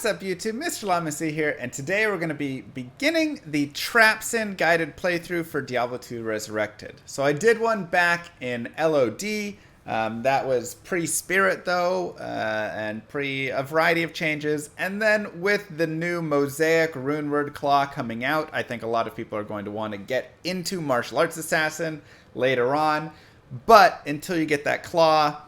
What's up YouTube, Mr. Lamacy here, and today we're going to be beginning the Trapsin guided playthrough for Diablo 2 Resurrected. So I did one back in LOD, that was pre-Spirit though, and pre a variety of changes, and then with the new Mosaic Runeword Claw coming out, I think a lot of people are going to want to get into Martial Arts Assassin later on, but until you get that claw,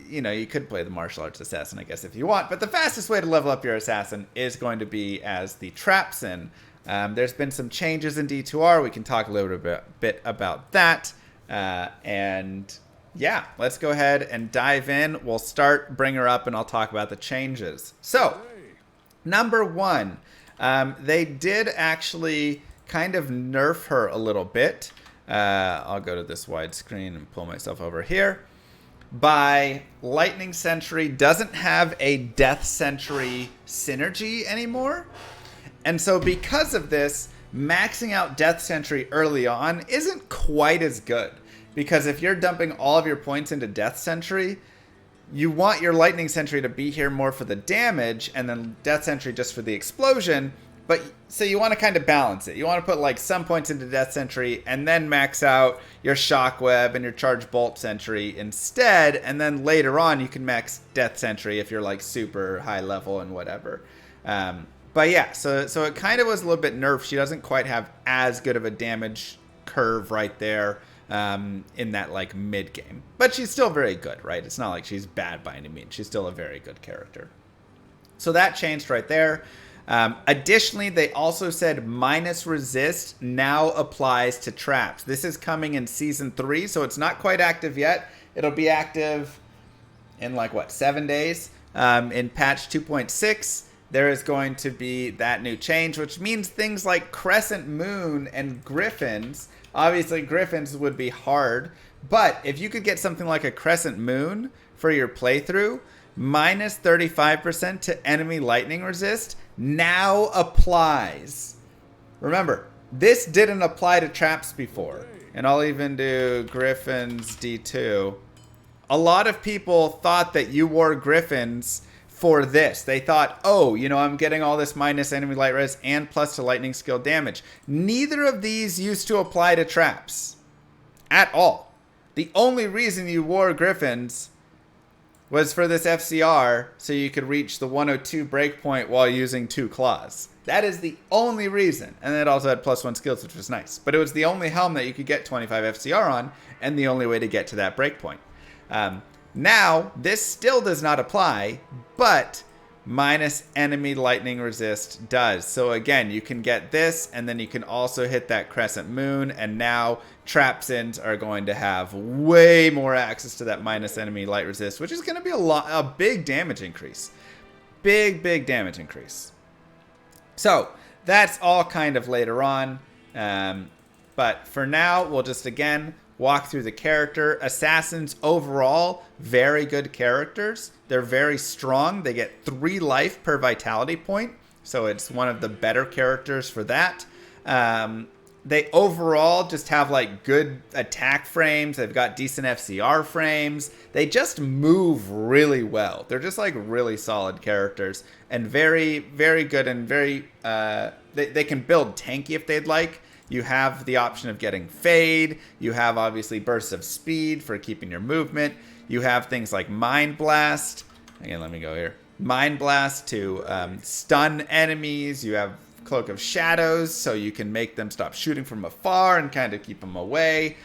you know, you could play the Martial Arts Assassin, I guess, if you want. But the fastest way to level up your Assassin is going to be as the Trapsin. There's been some changes in D2R. We can talk a little bit about that. And yeah, let's go ahead and dive in. We'll start, bring her up, and I'll talk about the changes. So, number one, they did actually kind of nerf her a little bit. I'll go to this wide screen and pull myself over here. By Lightning Sentry doesn't have a Death Sentry synergy anymore. And so because of this, maxing out Death Sentry early on isn't quite as good. Because if you're dumping all of your points into Death Sentry, you want your Lightning Sentry to be here more for the damage and then Death Sentry just for the explosion. But so you want to kind of balance it. You want to put like some points into Death Sentry and then max out your Shockweb and your Charge Bolt Sentry instead. And then later on you can max Death Sentry if you're like super high level and whatever. But yeah, so it kind of was a little bit nerfed. She doesn't quite have as good of a damage curve right there in that like mid game. But she's still very good, right? It's not like she's bad by any means. She's still a very good character. So that changed right there. Additionally, they also said minus resist now applies to traps. This is coming in season 3, so it's not quite active yet. It'll be active in like what, 7 days. In patch 2.6, there is going to be that new change, which means things like Crescent Moon and Griffins. Obviously, Griffins would be hard, but if you could get something like a Crescent Moon for your playthrough, minus 35% to enemy lightning resist now applies. Remember, this didn't apply to traps before. And I'll even do Griffins D2. A lot of people thought that you wore Griffins for this. They thought, oh, you know, I'm getting all this minus enemy light res and plus to lightning skill damage. Neither of these used to apply to traps at all. The only reason you wore Griffins was for this FCR, so you could reach the 102 breakpoint while using 2 claws. That is the only reason. And it also had +1 skills, which was nice. But it was the only helm that you could get 25 FCR on, and the only way to get to that breakpoint. Now, this still does not apply, but minus enemy lightning resist does. So again, you can get this, and then you can also hit that Crescent Moon, and now Trapsins are going to have way more access to that minus enemy light resist, which is going to be a big damage increase. Big damage increase. So that's all kind of later on, but for now, we'll just again walk through the character. Assassins overall, very good characters. They're very strong. They get 3 life per vitality point, so it's one of the better characters for that. They overall just have like good attack frames. They've got decent FCR frames. They just move really well. They're just like really solid characters and very good and very, they can build tanky if they'd like. You have the option of getting Fade. You have obviously bursts of speed for keeping your movement. You have things like Mind Blast. Again, let me go here. Mind Blast to stun enemies. You have Cloak of Shadows, so you can make them stop shooting from afar and kind of keep them away.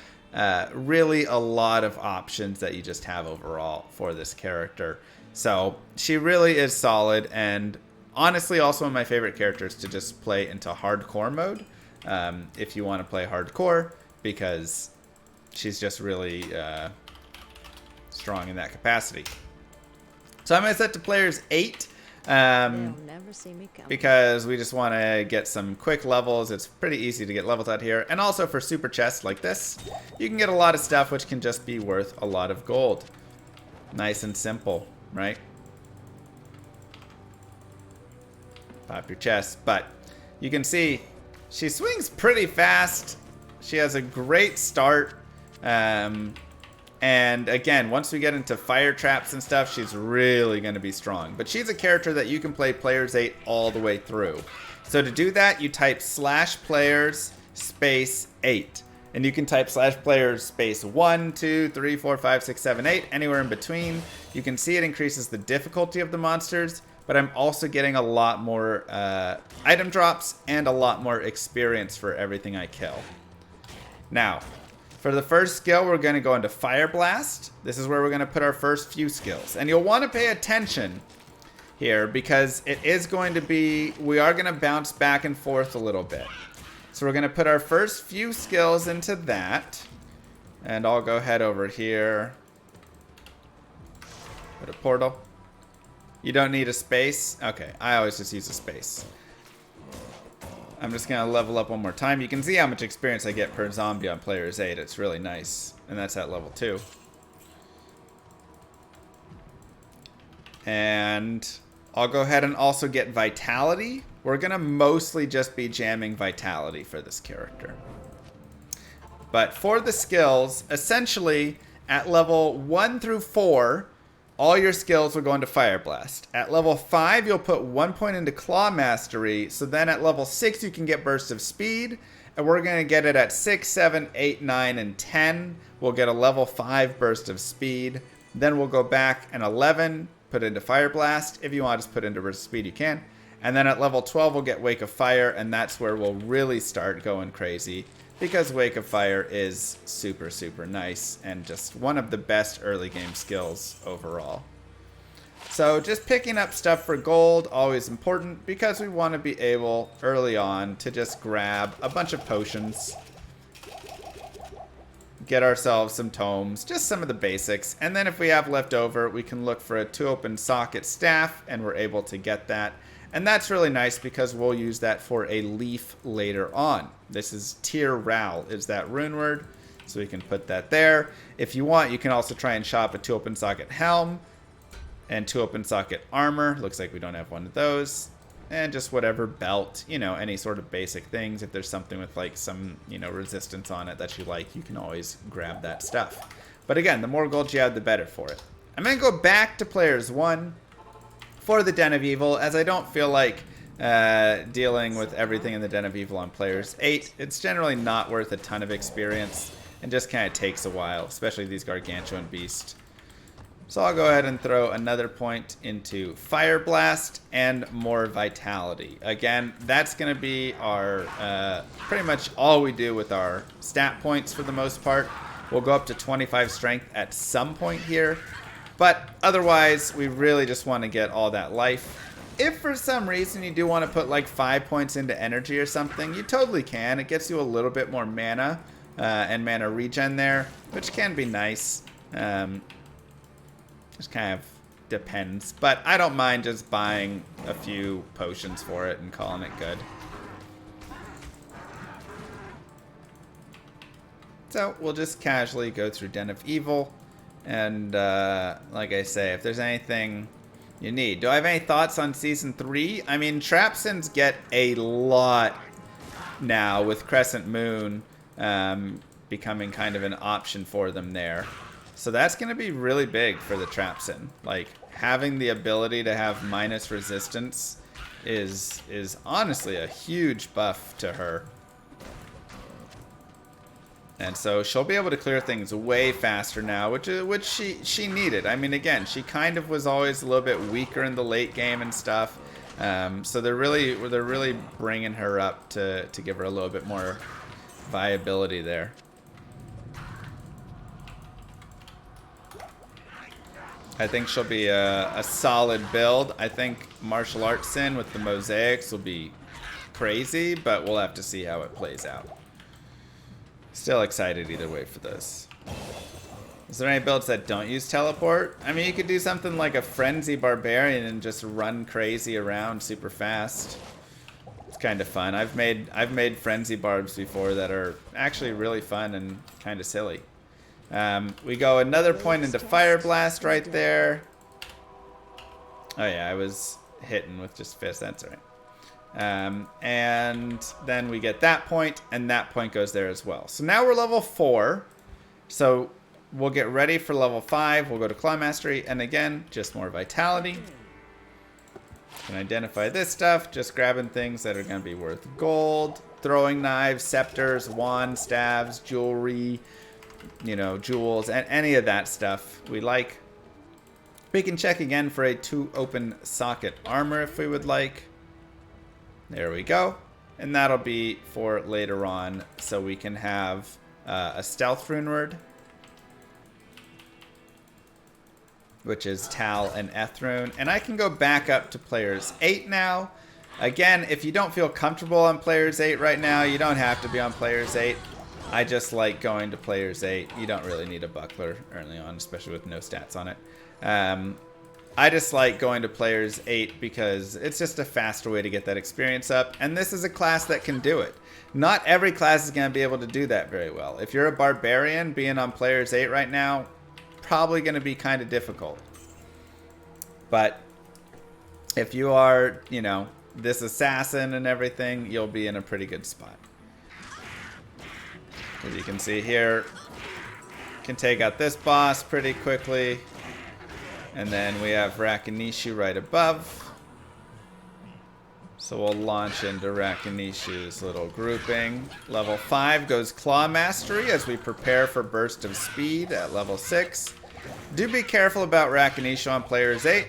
Really a lot of options that you just have overall for this character. So she really is solid, and honestly also one of my favorite characters to just play into hardcore mode. If you want to play hardcore, because she's just really strong in that capacity. So I'm going to set to players 8 because we just want to get some quick levels. It's pretty easy to get levels out here. And also for super chests like this, you can get a lot of stuff which can just be worth a lot of gold. Nice and simple, right? Pop your chest. But you can see she swings pretty fast. She has a great start. And again, once we get into fire traps and stuff, she's really going to be strong. But she's a character that you can play players 8 all the way through. So to do that, you type /players space 8. And you can type /players space 1, 2, 3, 4, 5, 6, 7, 8, anywhere in between. You can see it increases the difficulty of the monsters, but I'm also getting a lot more item drops and a lot more experience for everything I kill. Now, for the first skill, we're going to go into Fire Blast. This is where we're going to put our first few skills. And you'll want to pay attention here because it is going to be, we are going to bounce back and forth a little bit. So we're going to put our first few skills into that. And I'll go ahead over here. Put a portal. You don't need a space. Okay, I always just use a space. I'm just going to level up one more time. You can see how much experience I get per zombie on players 8. It's really nice. And that's at level 2. And I'll go ahead and also get Vitality. We're going to mostly just be jamming Vitality for this character. But for the skills, essentially at level 1 through 4, all your skills will go into Fire Blast. At level 5, you'll put 1 point into Claw Mastery. So then at level 6, you can get Burst of Speed. And we're going to get it at 6, 7, 8, 9, and 10. We'll get a level 5 Burst of Speed. Then we'll go back and 11, put into Fire Blast. If you want to just put into Burst of Speed, you can. And then at level 12, we'll get Wake of Fire. And that's where we'll really start going crazy. Because Wake of Fire is super, super nice and just one of the best early game skills overall. So just picking up stuff for gold, always important, because we want to be able early on to just grab a bunch of potions, get ourselves some tomes, just some of the basics, and then if we have left over, we can look for a 2-open socket staff, and we're able to get that. And that's really nice because we'll use that for a leaf later on. This is Tier Ral is that rune word, so we can put that there. If you want, you can also try and shop a 2-open socket helm and 2-open socket armor. Looks like we don't have one of those. And just whatever belt, you know, any sort of basic things. If there's something with like some, you know, resistance on it that you like, you can always grab that stuff. But again, the more gold you have, the better for it. I'm going to go back to players 1. For the Den of Evil, as I don't feel like dealing with everything in the Den of Evil on players 8. It's generally not worth a ton of experience and just kind of takes a while, especially these gargantuan beasts. So I'll go ahead and throw another point into Fire Blast and more Vitality. Again, that's going to be our pretty much all we do with our stat points for the most part. We'll go up to 25 strength at some point here. But otherwise, we really just want to get all that life. If for some reason you do want to put like 5 points into energy or something, you totally can. It gets you a little bit more mana and mana regen there, which can be nice. Just kind of depends. But I don't mind just buying a few potions for it and calling it good. So we'll just casually go through Den of Evil. And like I say, if there's anything you need. Do I have any thoughts on Season 3? I mean, Trapsins get a lot now with Crescent Moon becoming kind of an option for them there. So that's going to be really big for the Trapsin. Like, having the ability to have minus resistance is honestly a huge buff to her. And so she'll be able to clear things way faster now, which she needed. I mean, again, she kind of was always a little bit weaker in the late game and stuff. So they're really bringing her up to give her a little bit more viability there. I think she'll be a solid build. I think Martial Arts Sin with the mosaics will be crazy, but we'll have to see how it plays out. Still excited either way for this. Is there any builds that don't use teleport? I mean, you could do something like a Frenzy Barbarian and just run crazy around super fast. It's kind of fun. I've made Frenzy Barbs before that are actually really fun and kind of silly. We go another point into Fire Blast right there. Oh yeah, I was hitting with just fists. That's all right. And then we get that point, and that point goes there as well. So now we're level 4. So we'll get ready for level 5. We'll go to Claw Mastery, and again, just more vitality. Can identify this stuff, just grabbing things that are going to be worth gold. Throwing knives, scepters, wands, staves, jewelry, you know, jewels, and any of that stuff we like. We can check again for a 2 open socket armor if we would like. There we go. And that'll be for later on, so we can have a stealth rune word, which is Tal and Ethrune. And I can go back up to players 8 now. Again, if you don't feel comfortable on players 8 right now, you don't have to be on players 8. I just like going to players 8. You don't really need a buckler early on, especially with no stats on it. I just like going to players 8 because it's just a faster way to get that experience up. And this is a class that can do it. Not every class is going to be able to do that very well. If you're a barbarian, being on players 8 right now, probably going to be kind of difficult. But if you are, you know, this assassin and everything, you'll be in a pretty good spot. As you can see here, can take out this boss pretty quickly. And then we have Rakinishu right above. So we'll launch into Rakinishu's little grouping. Level 5 goes Claw Mastery as we prepare for Burst of Speed at level 6. Do be careful about Rakinishu on players 8.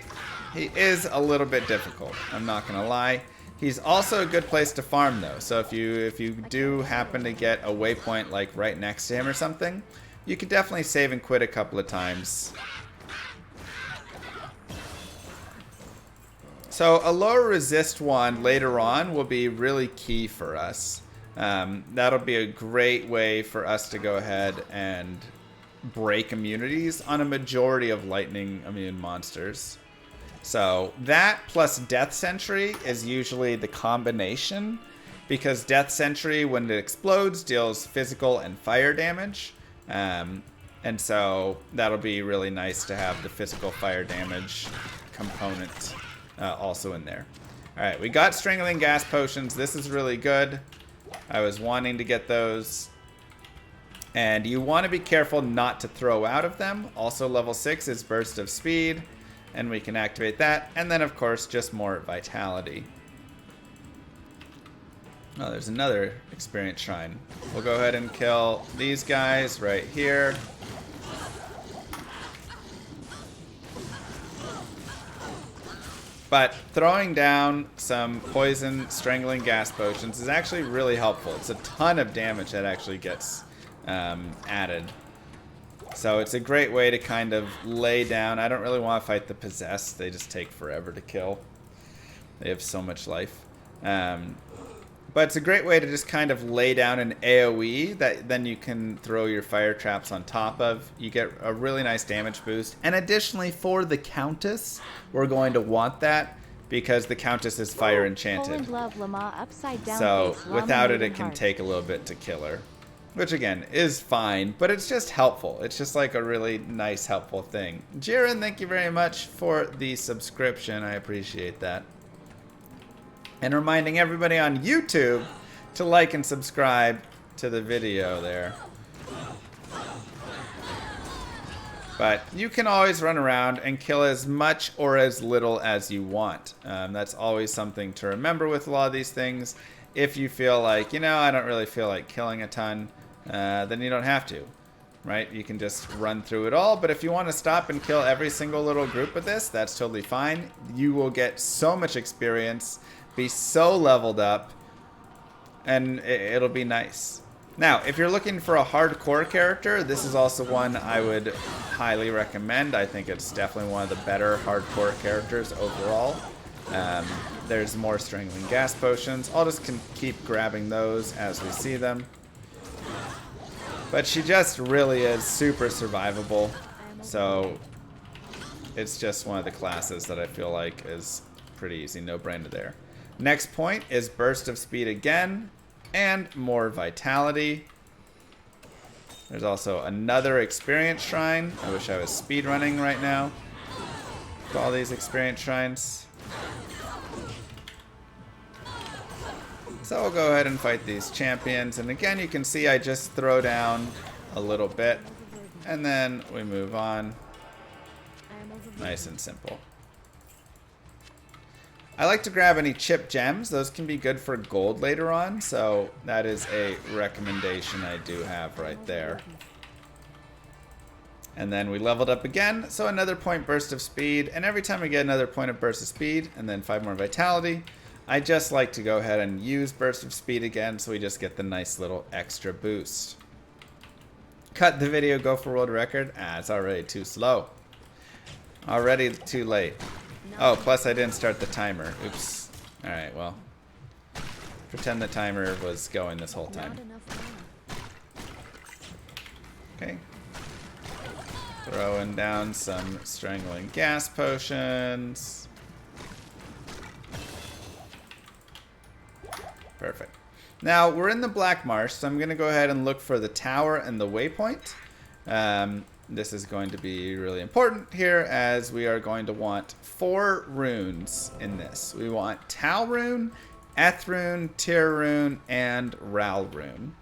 He is a little bit difficult, I'm not going to lie. He's also a good place to farm though. So if you do happen to get a waypoint like right next to him or something, you could definitely save and quit a couple of times. So a lower resist wand later on will be really key for us. That'll be a great way for us to go ahead and break immunities on a majority of lightning immune monsters. So that plus Death Sentry is usually the combination, because Death Sentry, when it explodes, deals physical and fire damage. And so that'll be really nice to have the physical fire damage component also in there. Alright, we got Strangling Gas Potions. This is really good. I was wanting to get those. And you want to be careful not to throw out of them. Also level 6 is Burst of Speed. And we can activate that. And then, of course, just more vitality. Oh, there's another experience shrine. We'll go ahead and kill these guys right here. But throwing down some poison strangling gas potions is actually really helpful. It's a ton of damage that actually gets added. So it's a great way to kind of lay down. I don't really want to fight the possessed. They just take forever to kill. They have so much life. But it's a great way to just kind of lay down an AoE that then you can throw your fire traps on top of. You get a really nice damage boost. And additionally, for the countess, we're going to want that because the countess is fire enchanted. So without it, it can take a little bit to kill her. Which again is fine, but it's just helpful. It's just like a really nice, helpful thing. Jiren, thank you very much for the subscription. I appreciate that. And reminding everybody on YouTube to like and subscribe to the video there. But you can always run around and kill as much or as little as you want. That's always something to remember with a lot of these things. If you feel like, you know, I don't really feel like killing a ton, then you don't have to, right? You can just run through it all. But if you want to stop and kill every single little group with this, that's totally fine. You will get so much experience, be so leveled up, and it'll be nice. Now, if you're looking for a hardcore character, this is also one I would highly recommend. I think it's definitely one of the better hardcore characters overall. There's more Strangling Gas Potions. I'll just keep grabbing those as we see them. But she just really is super survivable. So it's just one of the classes that I feel like is pretty easy. No brainer there. Next point is Burst of Speed again. And more vitality. There's also another experience shrine. I wish I was speedrunning right now with all these experience shrines. So we'll go ahead and fight these champions. And again, you can see I just throw down a little bit. and then we move on. Nice and simple. I like to grab any chip gems. Those can be good for gold later on, so that is a recommendation I do have right there. And then we leveled up again, so another point burst of speed, and every time we get another point of burst of speed, and then 5 more vitality, I just like to go ahead and use burst of speed again, so we just get the nice little extra boost. Cut the video, go for world record. It's already too slow. Already too late. Oh, plus I didn't start the timer. Oops. Alright, well. Pretend the timer was going this whole time. Okay. Throwing down some strangling gas potions. Perfect. Now, we're in the Black Marsh, so I'm going to go ahead and look for the tower and the waypoint. This is going to be really important here, as we are going to want 4 runes in this. We want Tal rune, Eth rune, Tyr rune, and Ral rune.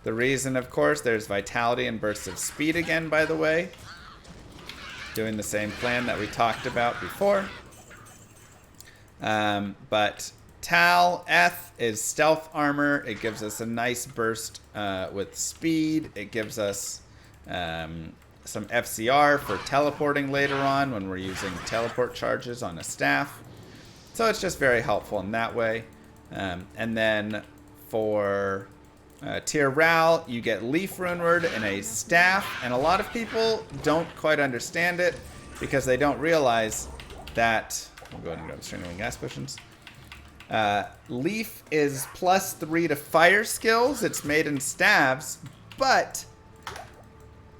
The reason, of course, there's vitality and bursts of speed again, by the way. Doing the same plan that we talked about before. But Tal, Eth is stealth armor. It gives us a nice burst with speed. It gives us some FCR for teleporting later on when we're using teleport charges on a staff. So it's just very helpful in that way. And then for Tyr Ral, you get Leaf Runeward and a staff. And a lot of people don't quite understand it because they don't realize that... I'll go ahead and grab strangling gas potions. Leaf is +3 to fire skills. It's made in staves, but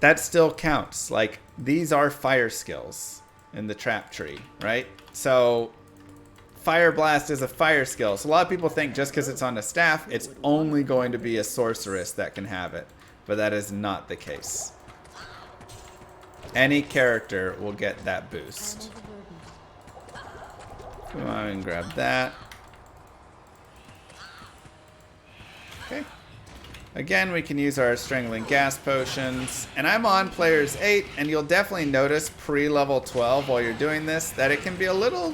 that still counts. Like, these are fire skills in the trap tree, right? So Fire Blast is a fire skill. So a lot of people think just because it's on a staff, it's only going to be a sorceress that can have it. But that is not the case. Any character will get that boost. Come on and grab that. Okay. Again, we can use our strangling gas potions. And I'm on players 8, and you'll definitely notice pre-level 12 while you're doing this that it can be a little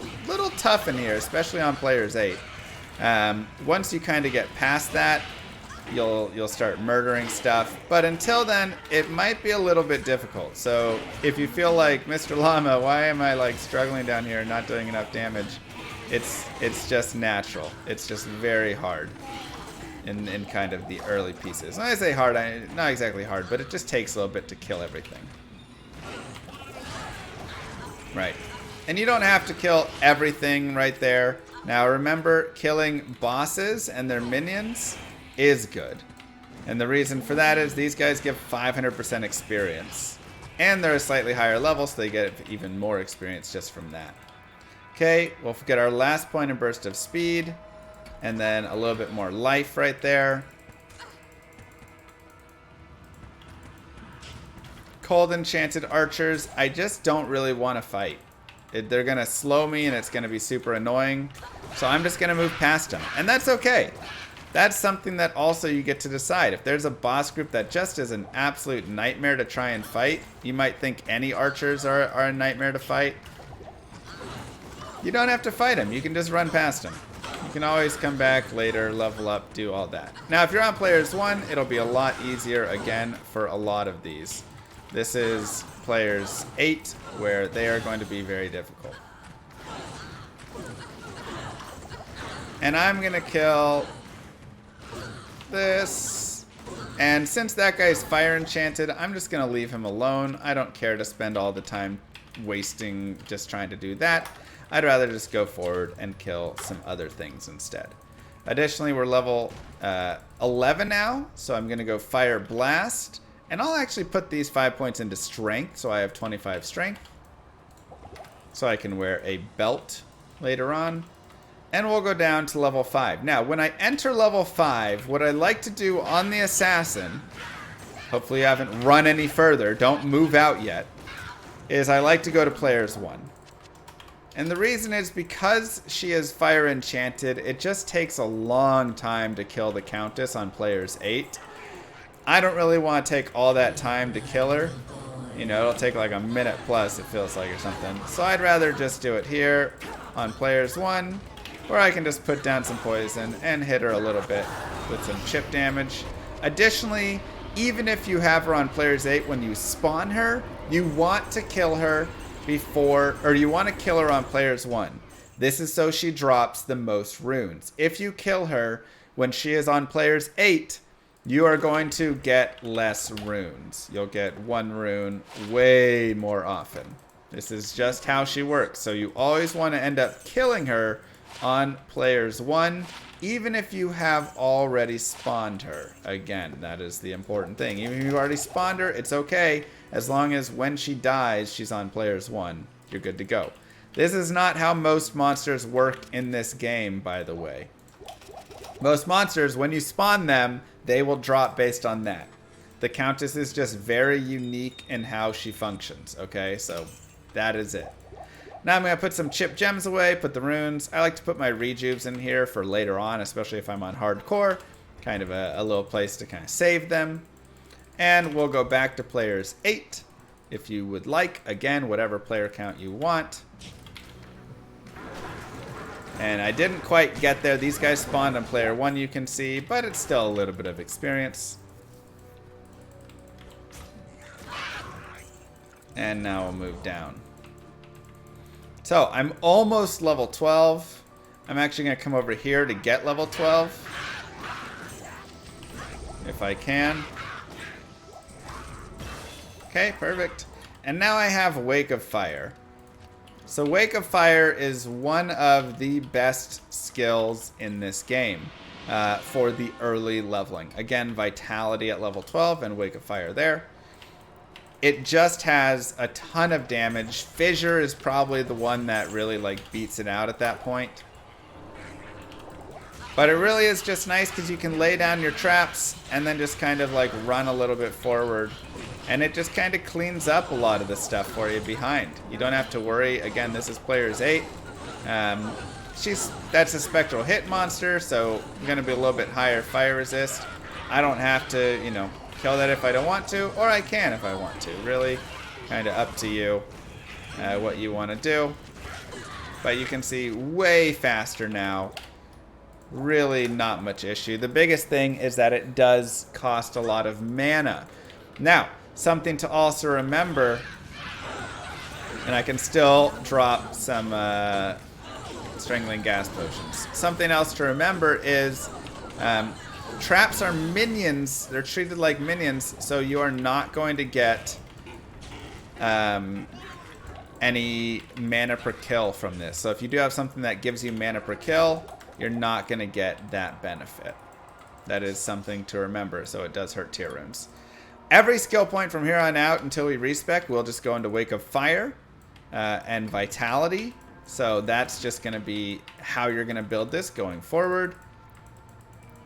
tough in here, especially on players 8. Once you kind of get past that, you'll start murdering stuff. But until then, it might be a little bit difficult. So if you feel like, Mr. Llama, why am I like struggling down here and not doing enough damage? It's just natural. It's just very hard. In kind of the early pieces. When I say hard, not exactly hard, but it just takes a little bit to kill everything. Right. And you don't have to kill everything right there. Now remember, killing bosses and their minions is good. And the reason for that is these guys give 500% experience. And they're a slightly higher level, so they get even more experience just from that. Okay, we'll get our last point in burst of speed. And then a little bit more life right there. Cold Enchanted Archers, I just don't really want to fight. They're going to slow me and it's going to be super annoying. So I'm just going to move past them. And that's okay. That's something that also you get to decide. If there's a boss group that just is an absolute nightmare to try and fight, you might think any archers are a nightmare to fight. You don't have to fight them. You can just run past them. You can always come back later, level up, do all that. Now, if you're on players 1, it'll be a lot easier, again, for a lot of these. This is players 8, where they are going to be very difficult. And I'm going to kill this. And since that guy's fire enchanted, I'm just going to leave him alone. I don't care to spend all the time wasting just trying to do that. I'd rather just go forward and kill some other things instead. Additionally, we're level 11 now, so I'm going to go Fire Blast. And I'll actually put these 5 points into Strength, so I have 25 Strength. So I can wear a belt later on. And we'll go down to level 5. Now, when I enter level 5, what I like to do on the Assassin, hopefully I haven't run any further, don't move out yet, is I like to go to players 1. And the reason is because she is fire enchanted, it just takes a long time to kill the countess on players 8. I don't really want to take all that time to kill her. You know, it'll take like a minute plus, it feels like, or something. So I'd rather just do it here on players 1, where I can just put down some poison and hit her a little bit with some chip damage. Additionally, even if you have her on players 8 when you spawn her, you want to kill her before, or you want to kill her on players 1. This is so she drops the most runes. If you kill her when she is on players 8, you are going to get less runes. You'll get 1 rune way more often. This is just how she works. So you always want to end up killing her on players 1, even if you have already spawned her. Again, that is the important thing. Even if you've already spawned her, it's okay. As long as when she dies, she's on players 1, you're good to go. This is not how most monsters work in this game, by the way. Most monsters, when you spawn them, they will drop based on that. The Countess is just very unique in how she functions, okay? So that is it. Now I'm going to put some chip gems away, put the runes. I like to put my rejuves in here for later on, especially if I'm on hardcore. Kind of a little place to kind of save them. And we'll go back to players 8 if you would like. Again, whatever player count you want. And I didn't quite get there. These guys spawned on player 1, you can see, but it's still a little bit of experience. And now we'll move down. So I'm almost level 12. I'm actually going to come over here to get level 12. If I can. Okay, perfect. And now I have Wake of Fire. So Wake of Fire is one of the best skills in this game for the early leveling. Again, Vitality at level 12 and Wake of Fire there. It just has a ton of damage. Fissure is probably the one that really like beats it out at that point. But it really is just nice because you can lay down your traps and then just kind of like run a little bit forward. And it just kind of cleans up a lot of the stuff for you behind. You don't have to worry. Again, this is players 8. That's a spectral hit monster, so I'm going to be a little bit higher fire resist. I don't have to, you know, kill that if I don't want to, or I can if I want to. Really kind of up to you what you want to do. But you can see way faster now. Really not much issue. The biggest thing is that it does cost a lot of mana. Now, something to also remember, and I can still drop some strangling gas potions. Something else to remember is traps are minions. They're treated like minions, so you are not going to get any mana per kill from this. So if you do have something that gives you mana per kill, you're not going to get that benefit. That is something to remember, so it does hurt tier runes. Every skill point from here on out until we respec, we'll just go into Wake of Fire and Vitality. So that's just going to be how you're going to build this going forward.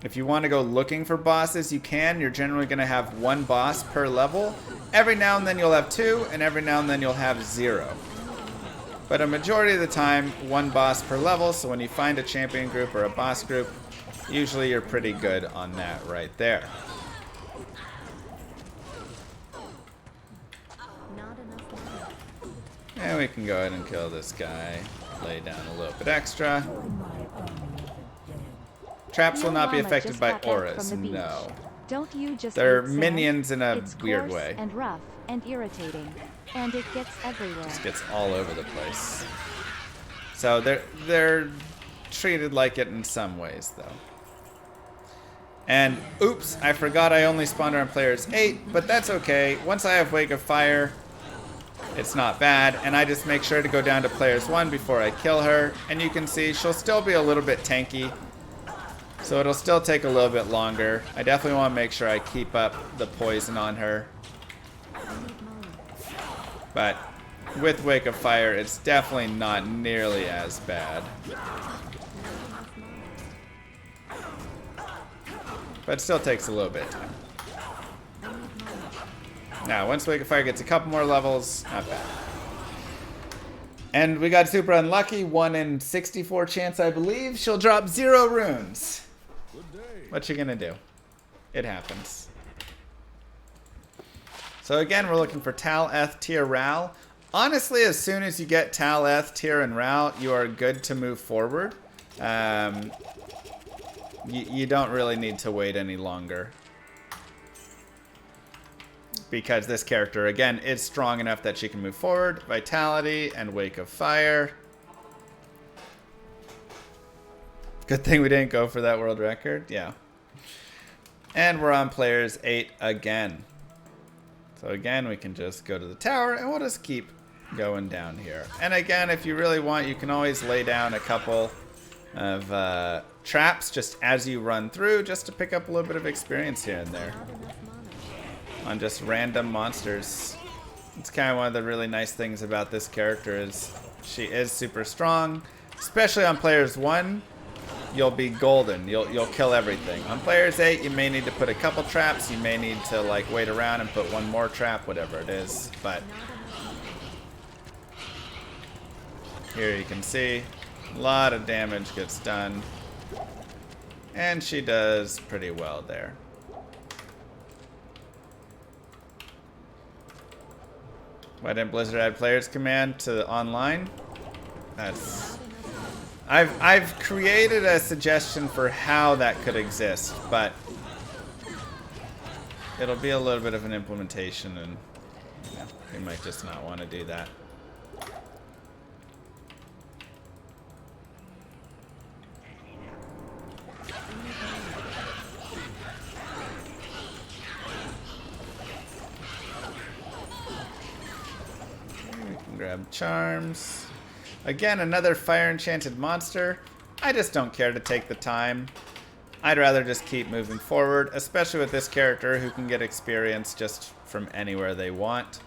If you want to go looking for bosses, you can. You're generally going to have 1 boss per level. Every now and then you'll have 2, and every now and then you'll have 0. But a majority of the time, 1 boss per level. So when you find a champion group or a boss group, usually you're pretty good on that right there. And we can go ahead and kill this guy. Lay down a little bit extra. Traps will not be affected by auras. No. Don't you just They're minions in a weird way. And rough and irritating, and it gets everywhere. Just gets all over the place. So they're treated like it in some ways, though. And oops, I forgot I only spawned her on players 8, but that's okay. Once I have Wake of Fire, it's not bad, and I just make sure to go down to players 1 before I kill her, and you can see she'll still be a little bit tanky, so it'll still take a little bit longer. I definitely want to make sure I keep up the poison on her, but with Wake of Fire, it's definitely not nearly as bad. But it still takes a little bit of time. Now, once Wake of Fire gets a couple more levels, not bad. And we got super unlucky, 1 in 64 chance, I believe. She'll drop 0 runes. What you gonna do? It happens. So So again, we're looking for Tal, Eth, Tyr, Ral. Honestly, as soon as you get Tal, Eth, Tyr, and Ral, you are good to move forward. You don't really need to wait any longer. Because this character, again, is strong enough that she can move forward. Vitality and Wake of Fire. Good thing we didn't go for that world record. Yeah. And we're on players 8 again. So again, we can just go to the tower and we'll just keep going down here. And again, if you really want, you can always lay down a couple of traps just as you run through, just to pick up a little bit of experience here and there on just random monsters. It's kind of one of the really nice things about this character is she is super strong, especially on players 1. You'll be golden. You'll kill everything. On players 8, you may need to put a couple traps. You may need to like wait around and put one more trap, whatever it is. But here you can see a lot of damage gets done, and she does pretty well there. Why didn't Blizzard add players command to online? That's... I've created a suggestion for how that could exist, but it'll be a little bit of an implementation, and you might just not want to do that. We can grab charms. Again, another fire enchanted monster. I just don't care to take the time. I'd rather just keep moving forward, especially with this character who can get experience just from anywhere they want.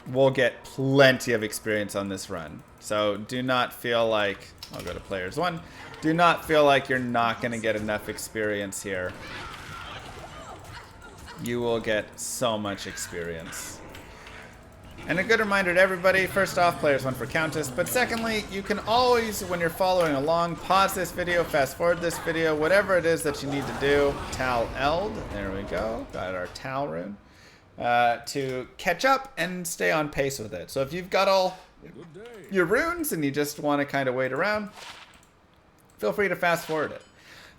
We'll get plenty of experience on this run. So do not feel like, I'll go to players 1. Do not feel like you're not going to get enough experience here. You will get so much experience. And a good reminder to everybody, first off, players 1 for Countess, but secondly, you can always, when you're following along, pause this video, fast forward this video, whatever it is that you need to do. Tal Eld, there we go, got our Tal rune, to catch up and stay on pace with it. So if you've got all your runes and you just want to kind of wait around, feel free to fast forward it.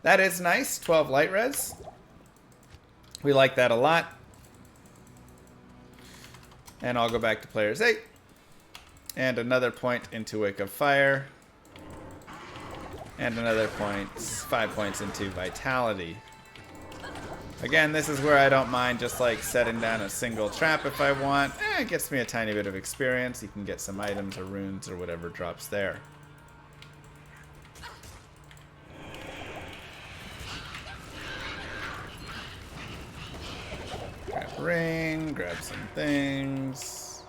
That is nice, 12 light res. We like that a lot. And I'll go back to players 8. And another point into Wake of Fire. And another point, 5 points into Vitality. Again, this is where I don't mind just like setting down a single trap if I want. It gets me a tiny bit of experience. You can get some items or runes or whatever drops there. Grab ring, grab some things.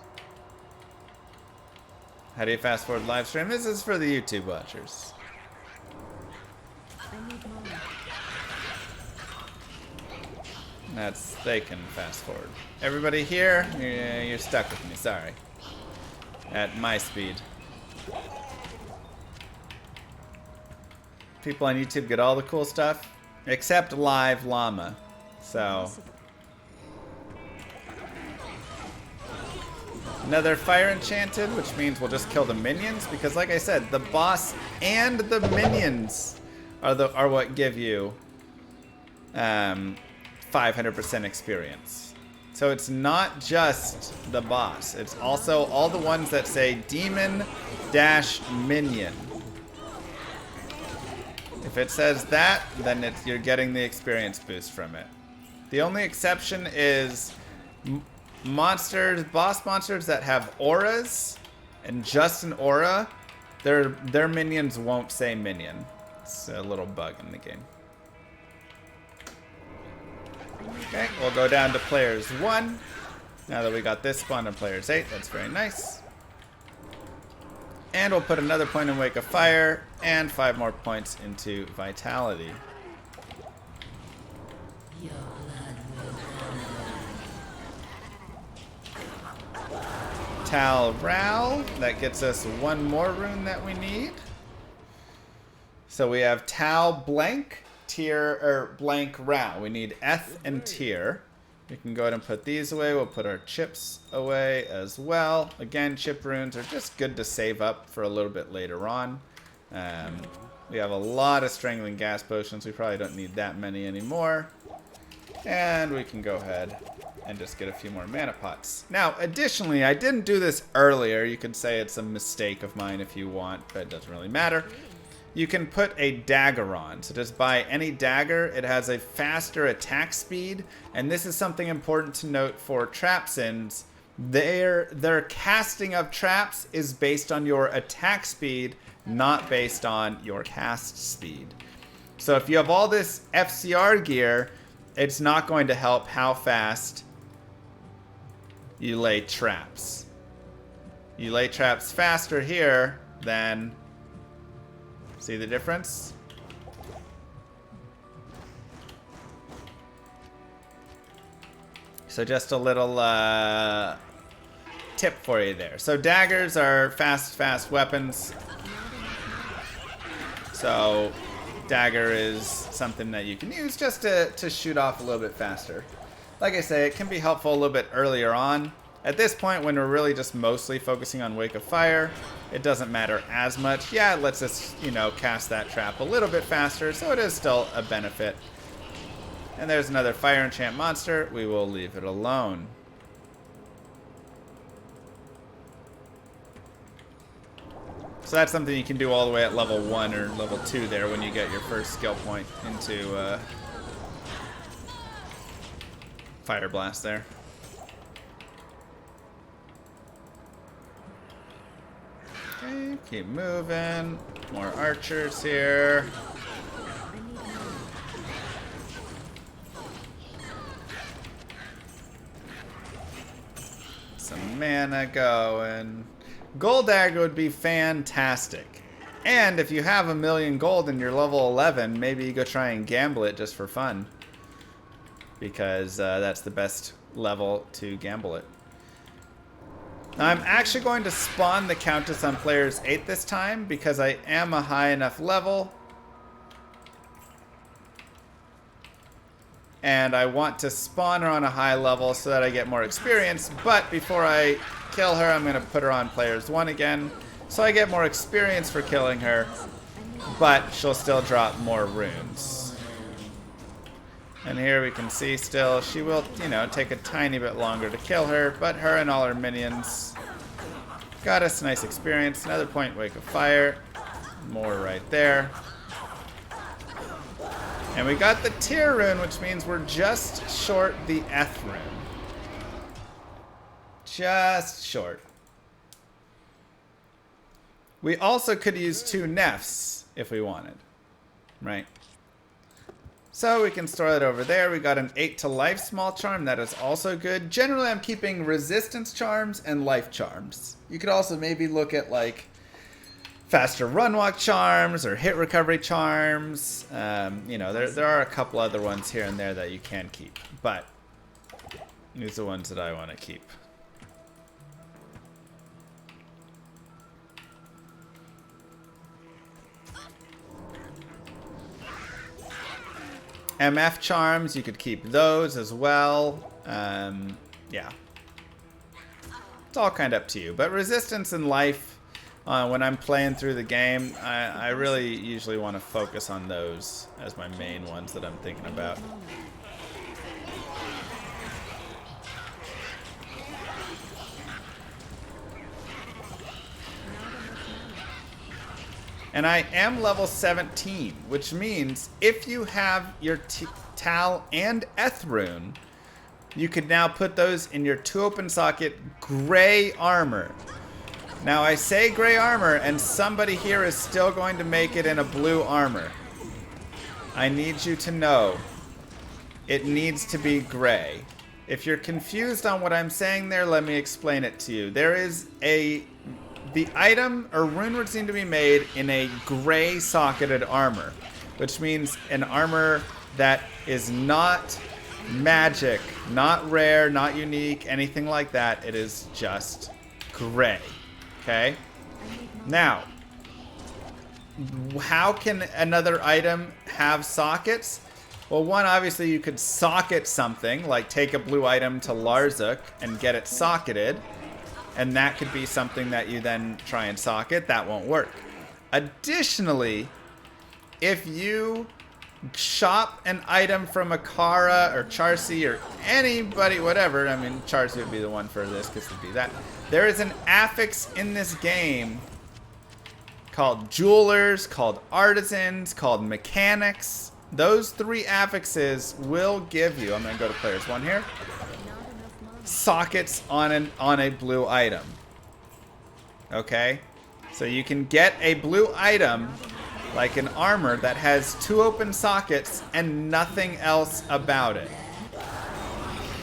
How do you fast forward live stream? This is for the YouTube watchers. They can fast forward. Everybody here, you're stuck with me, sorry. At my speed. People on YouTube get all the cool stuff, except live llama. So... another fire enchanted, which means we'll just kill the minions, because like I said, the boss and the minions are what give you 500% experience. So it's not just the boss, it's also all the ones that say demon dash minion. If it says that, then you're getting the experience boost from it. The only exception is monsters, boss monsters that have auras, and just an aura, their minions won't say minion. It's a little bug in the game. Okay, we'll go down to players 1. Now that we got this spawned on players 8, that's very nice. And we'll put another point in Wake of Fire, and 5 more points into Vitality. Tal Ral, that gets us 1 more rune that we need. So we have Tal blank, Tyr, or blank Ral. We need Eth and Tyr. We can go ahead and put these away. We'll put our chips away as well. Again, chip runes are just good to save up for a little bit later on. We have a lot of strangling gas potions. We probably don't need that many anymore. And we can go ahead and just get a few more mana pots. Now, additionally, I didn't do this earlier. You could say it's a mistake of mine if you want, but it doesn't really matter. You can put a dagger on. So just buy any dagger. It has a faster attack speed. And this is something important to note for trapsins. Their casting of traps is based on your attack speed, not based on your cast speed. So if you have all this FCR gear, it's not going to help how fast you lay traps. You lay traps faster here than... See the difference? So just a little tip for you there. So daggers are fast weapons. So dagger is something that you can use just to shoot off a little bit faster. Like I say, it can be helpful a little bit earlier on. At this point, when we're really just mostly focusing on Wake of Fire, it doesn't matter as much. Yeah, it lets us, you know, cast that trap a little bit faster, so it is still a benefit. And there's another fire enchant monster. We will leave it alone. So that's something you can do all the way at level 1 or level 2 there when you get your first skill point into Fire Blast there. Okay, keep moving. More archers here. Some mana going. Gold dagger would be fantastic. And if you have 1,000,000 gold and you're level 11, maybe you go try and gamble it just for fun. Because that's the best level to gamble it. Now, I'm actually going to spawn the Countess on players 8 this time because I am a high enough level. And I want to spawn her on a high level so that I get more experience. But before I kill her, I'm going to put her on players 1 again. So I get more experience for killing her. But she'll still drop more runes. And here we can see still, she will, you know, take a tiny bit longer to kill her, but her and all her minions got us nice experience. Another point, Wake of Fire. More right there. And we got the Tear rune, which means we're just short the Eth rune. Just short. We also could use 2 Nefs if we wanted, right? So we can store that over there. We got an 8 to life small charm. That is also good. Generally, I'm keeping resistance charms and life charms. You could also maybe look at like faster run walk charms or hit recovery charms. You know, there are a couple other ones here and there that you can keep. But these are the ones that I want to keep. MF charms, you could keep those as well. Yeah. It's all kind of up to you. But resistance and life, when I'm playing through the game, I really usually want to focus on those as my main ones that I'm thinking about. And I am level 17, which means if you have your Tal and Eth rune, you could now put those in your 2 open socket gray armor. Now I say gray armor, and somebody here is still going to make it in a blue armor. I need you to know, it needs to be gray. If you're confused on what I'm saying there, let me explain it to you. There is the item or rune would seem to be made in a gray socketed armor, which means an armor that is not magic, not rare, not unique, anything like that. It is just gray. Okay? Now, how can another item have sockets? Well, one, obviously you could socket something, like take a blue item to Larzuk and get it socketed. And that could be something that you then try and socket. That won't work. Additionally, if you shop an item from Akara or Charsi or anybody, whatever, I mean, Charsi would be the one for this because it'd be that. There is an affix in this game called jewelers, called artisans, called mechanics. Those 3 affixes will give you, I'm going to go to players 1 here, sockets on a blue item. Okay? So you can get a blue item like an armor that has 2 open sockets and nothing else about it.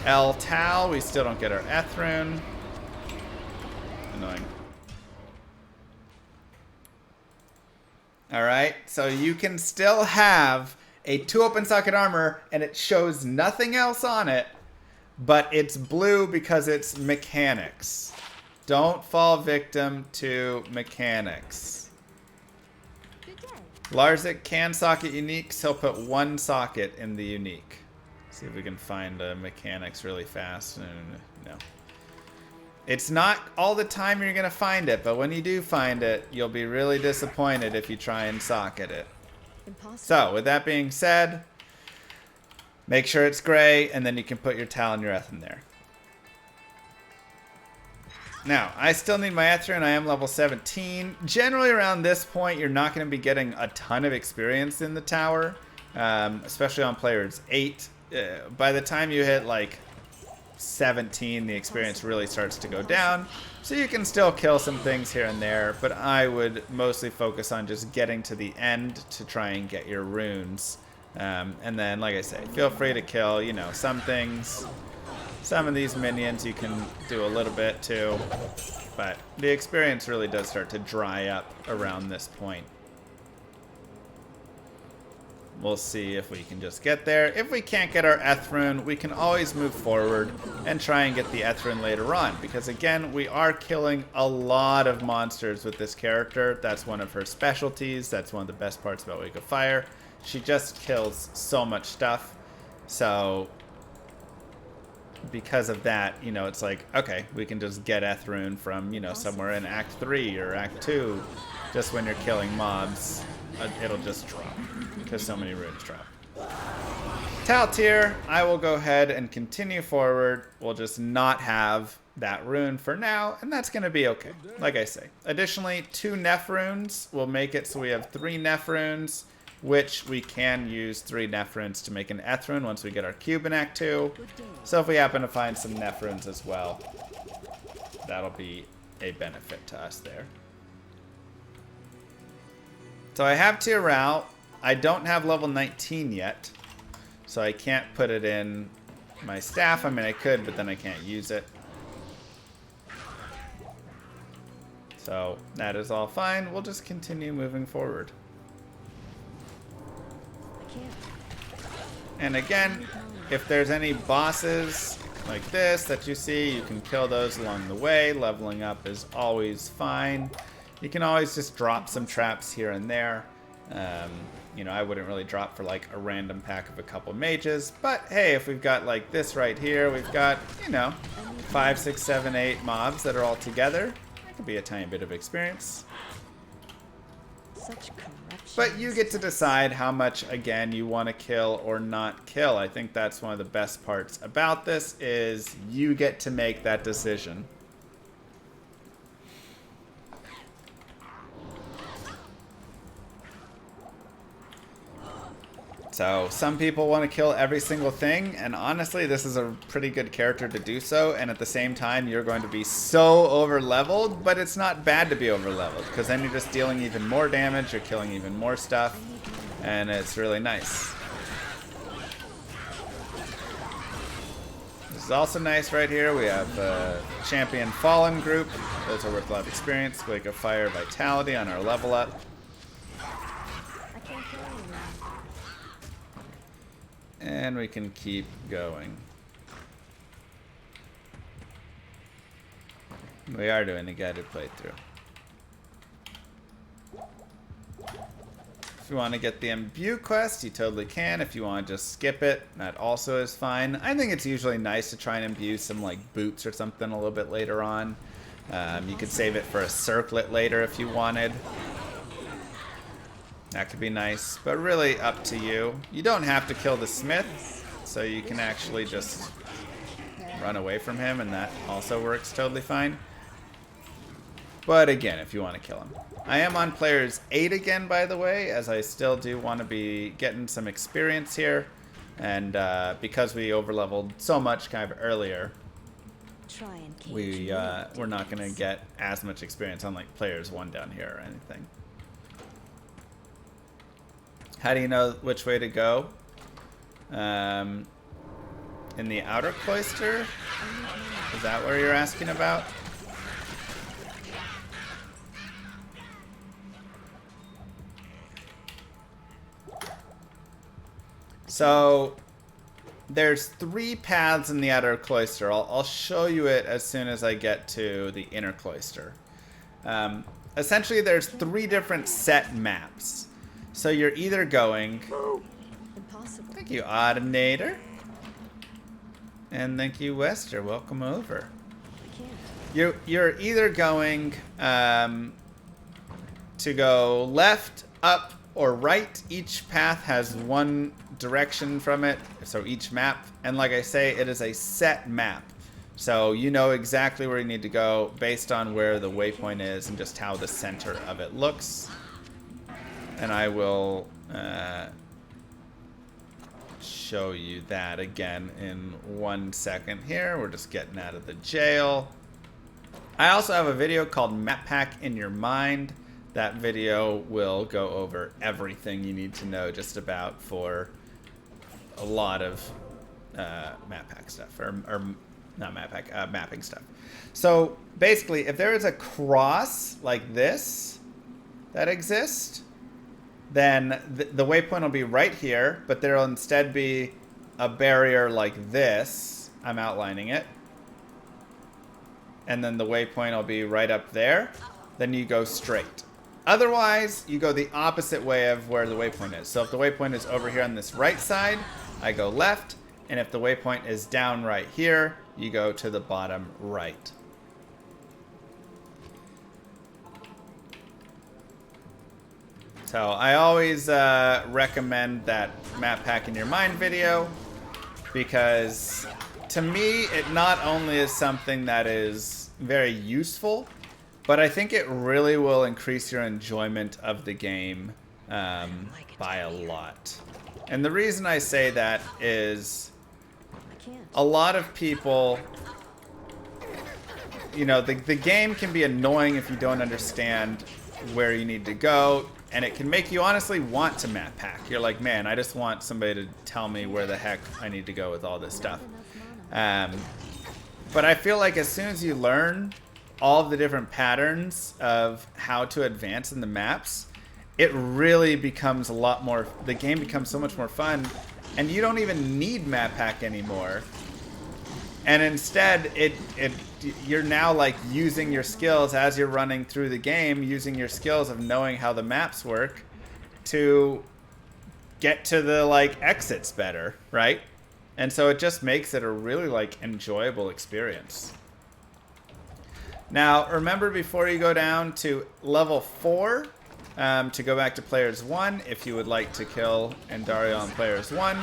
El Tal, we still don't get our Ethrune. Annoying. Alright, so you can still have a 2 open socket armor and it shows nothing else on it, but it's blue because it's mechanics. Don't fall victim to mechanics. Larzuk can socket uniques. He'll put 1 socket in the unique. See if we can find mechanics really fast. No. It's not all the time you're going to find it, but when you do find it, you'll be really disappointed if you try and socket it. Impossible. So, with that being said, make sure it's gray, and then you can put your Tal and your Eth in there. Now, I still need my Ethrune. I am level 17. Generally, around this point, you're not going to be getting a ton of experience in the tower, especially on players 8. By the time you hit, like, 17, the experience really starts to go down. So you can still kill some things here and there, but I would mostly focus on just getting to the end to try and get your runes. And then, like I say, feel free to kill, you know, some things. Some of these minions you can do a little bit too, but the experience really does start to dry up around this point. We'll see if we can just get there. If we can't get our Ethrune, we can always move forward and try and get the Ethrune later on, because again, we are killing a lot of monsters with this character. That's one of her specialties. That's one of the best parts about Wake of Fire. She just kills so much stuff. So because of that, you know, it's like, okay, we can just get Ethrune from, you know, somewhere in Act 3 or Act 2. Just when you're killing mobs, it'll just drop because so many runes drop. Tal tier, I will go ahead and continue forward. We'll just not have that rune for now, and that's going to be okay, like I say. Additionally, 2 Neph runes will make it so we have 3 Neph runes, which we can use 3 Neph runes to make an Ethrune once we get our cube in Act 2. So if we happen to find some Neph runes as well, that'll be a benefit to us there. So I have Duriel. I don't have level 19 yet, so I can't put it in my staff. I mean, I could, but then I can't use it. So that is all fine. We'll just continue moving forward. And again, if there's any bosses like this that you see, you can kill those along the way. Leveling up is always fine. You can always just drop some traps here and there. You know, I wouldn't really drop for like a random pack of a couple mages, but hey, if we've got like this right here, we've got, you know, 5, 6, 7, 8 mobs that are all together. That could be a tiny bit of experience. But you get to decide how much, again, you want to kill or not kill. I think that's one of the best parts about this, is you get to make that decision. So some people want to kill every single thing, and honestly, this is a pretty good character to do so, and at the same time, you're going to be so over-leveled, but it's not bad to be over-leveled, because then you're just dealing even more damage, you're killing even more stuff, and it's really nice. This is also nice right here. We have Champion Fallen group. Those are worth a lot of experience. Wake of Fire Vitality on our level up. And we can keep going. We are doing a guided playthrough. If you want to get the imbue quest, you totally can. If you want to just skip it, that also is fine. I think it's usually nice to try and imbue some like boots or something a little bit later on. You could save it for a circlet later if you wanted. That could be nice, but really up to you. You don't have to kill the smith, so you can actually just run away from him, and that also works totally fine. But again, if you want to kill him. I am on players 8 again, by the way, as I still do want to be getting some experience here. And because we overleveled so much kind of earlier, we're not going to get as much experience on like players 1 down here or anything. How do you know which way to go? In the outer cloister? Is that what you're asking about? So there's 3 paths in the outer cloister. I'll show you it as soon as I get to the inner cloister. Essentially, there's 3 different set maps. So you're either going... Impossible. Thank you, Audinator. And thank you, Wester. Welcome over. You're either going to go left, up, or right. Each path has 1 direction from it, so each map. And like I say, it is a set map. So you know exactly where you need to go based on where the waypoint is and just how the center of it looks. And I will show you that again in 1 second here. We're just getting out of the jail. I also have a video called Map Pack in Your Mind. That video will go over everything you need to know just about for a lot of map pack stuff, or not map pack, mapping stuff. So basically, if there is a cross like this that exists, then the waypoint will be right here, but there will instead be a barrier like this. I'm outlining it. And then the waypoint will be right up there. Then you go straight. Otherwise, you go the opposite way of where the waypoint is. So if the waypoint is over here on this right side, I go left. And if the waypoint is down right here, you go to the bottom right. So I always recommend that Map Pack in Your Mind video, because to me, it not only is something that is very useful, but I think it really will increase your enjoyment of the game by a lot. And the reason I say that is a lot of people, you know, the game can be annoying if you don't understand where you need to go, and it can make you honestly want to map pack. You're like, man, I just want somebody to tell me where the heck I need to go with all this stuff. But I feel like as soon as you learn all of the different patterns of how to advance in the maps, it really becomes a lot more, the game becomes so much more fun, and you don't even need map pack anymore. And instead, you're now like using your skills as you're running through the game, using your skills of knowing how the maps work to get to the like exits better, right? And so it just makes it a really like enjoyable experience. Now, remember before you go down to level 4, to go back to players 1, if you would like to kill Duriel on players 1.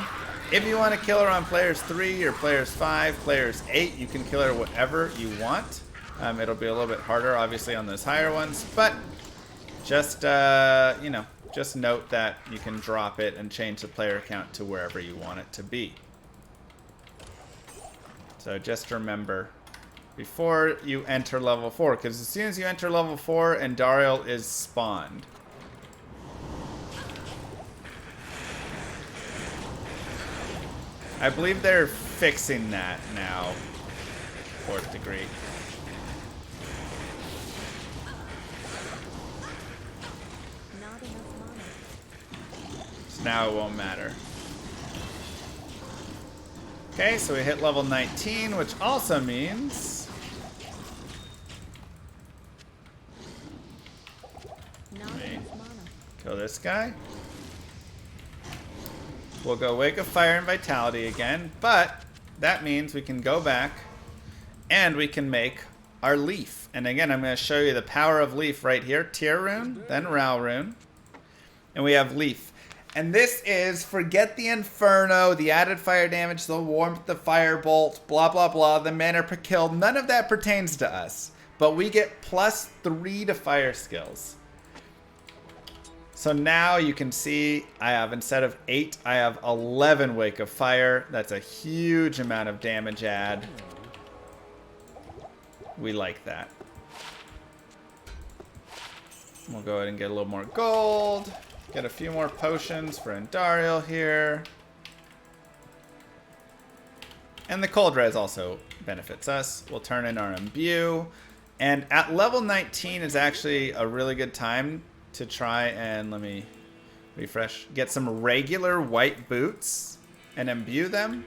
If you want to kill her on players 3 or players 5, players 8, you can kill her whatever you want. It'll be a little bit harder, obviously, on those higher ones, but just, you know, just note that you can drop it and change the player count to wherever you want it to be. So just remember, before you enter level 4, because as soon as you enter level 4, Duriel is spawned. I believe they're fixing that now, 4th degree. Not enough mana. So now it won't matter. Okay, so we hit level 19, which also means Not enough mana. kill this guy. We'll go Wake of Fire and Vitality again, but that means we can go back and we can make our Leaf. And again, I'm going to show you the power of Leaf right here. Tear Rune, then Ral Rune, and we have Leaf. And this is, forget the Inferno, the added fire damage, the warmth, the firebolt, blah, blah, blah, the mana per kill. None of that pertains to us. But we get +3 to fire skills. So now you can see I have, instead of 8, I have 11 Wake of Fire. That's a huge amount of damage add. We like that. We'll go ahead and get a little more gold. Get a few more potions for Duriel here. And the cold res also benefits us. We'll turn in our imbue. And at level 19 is actually a really good time to try and, let me refresh, get some regular white boots and imbue them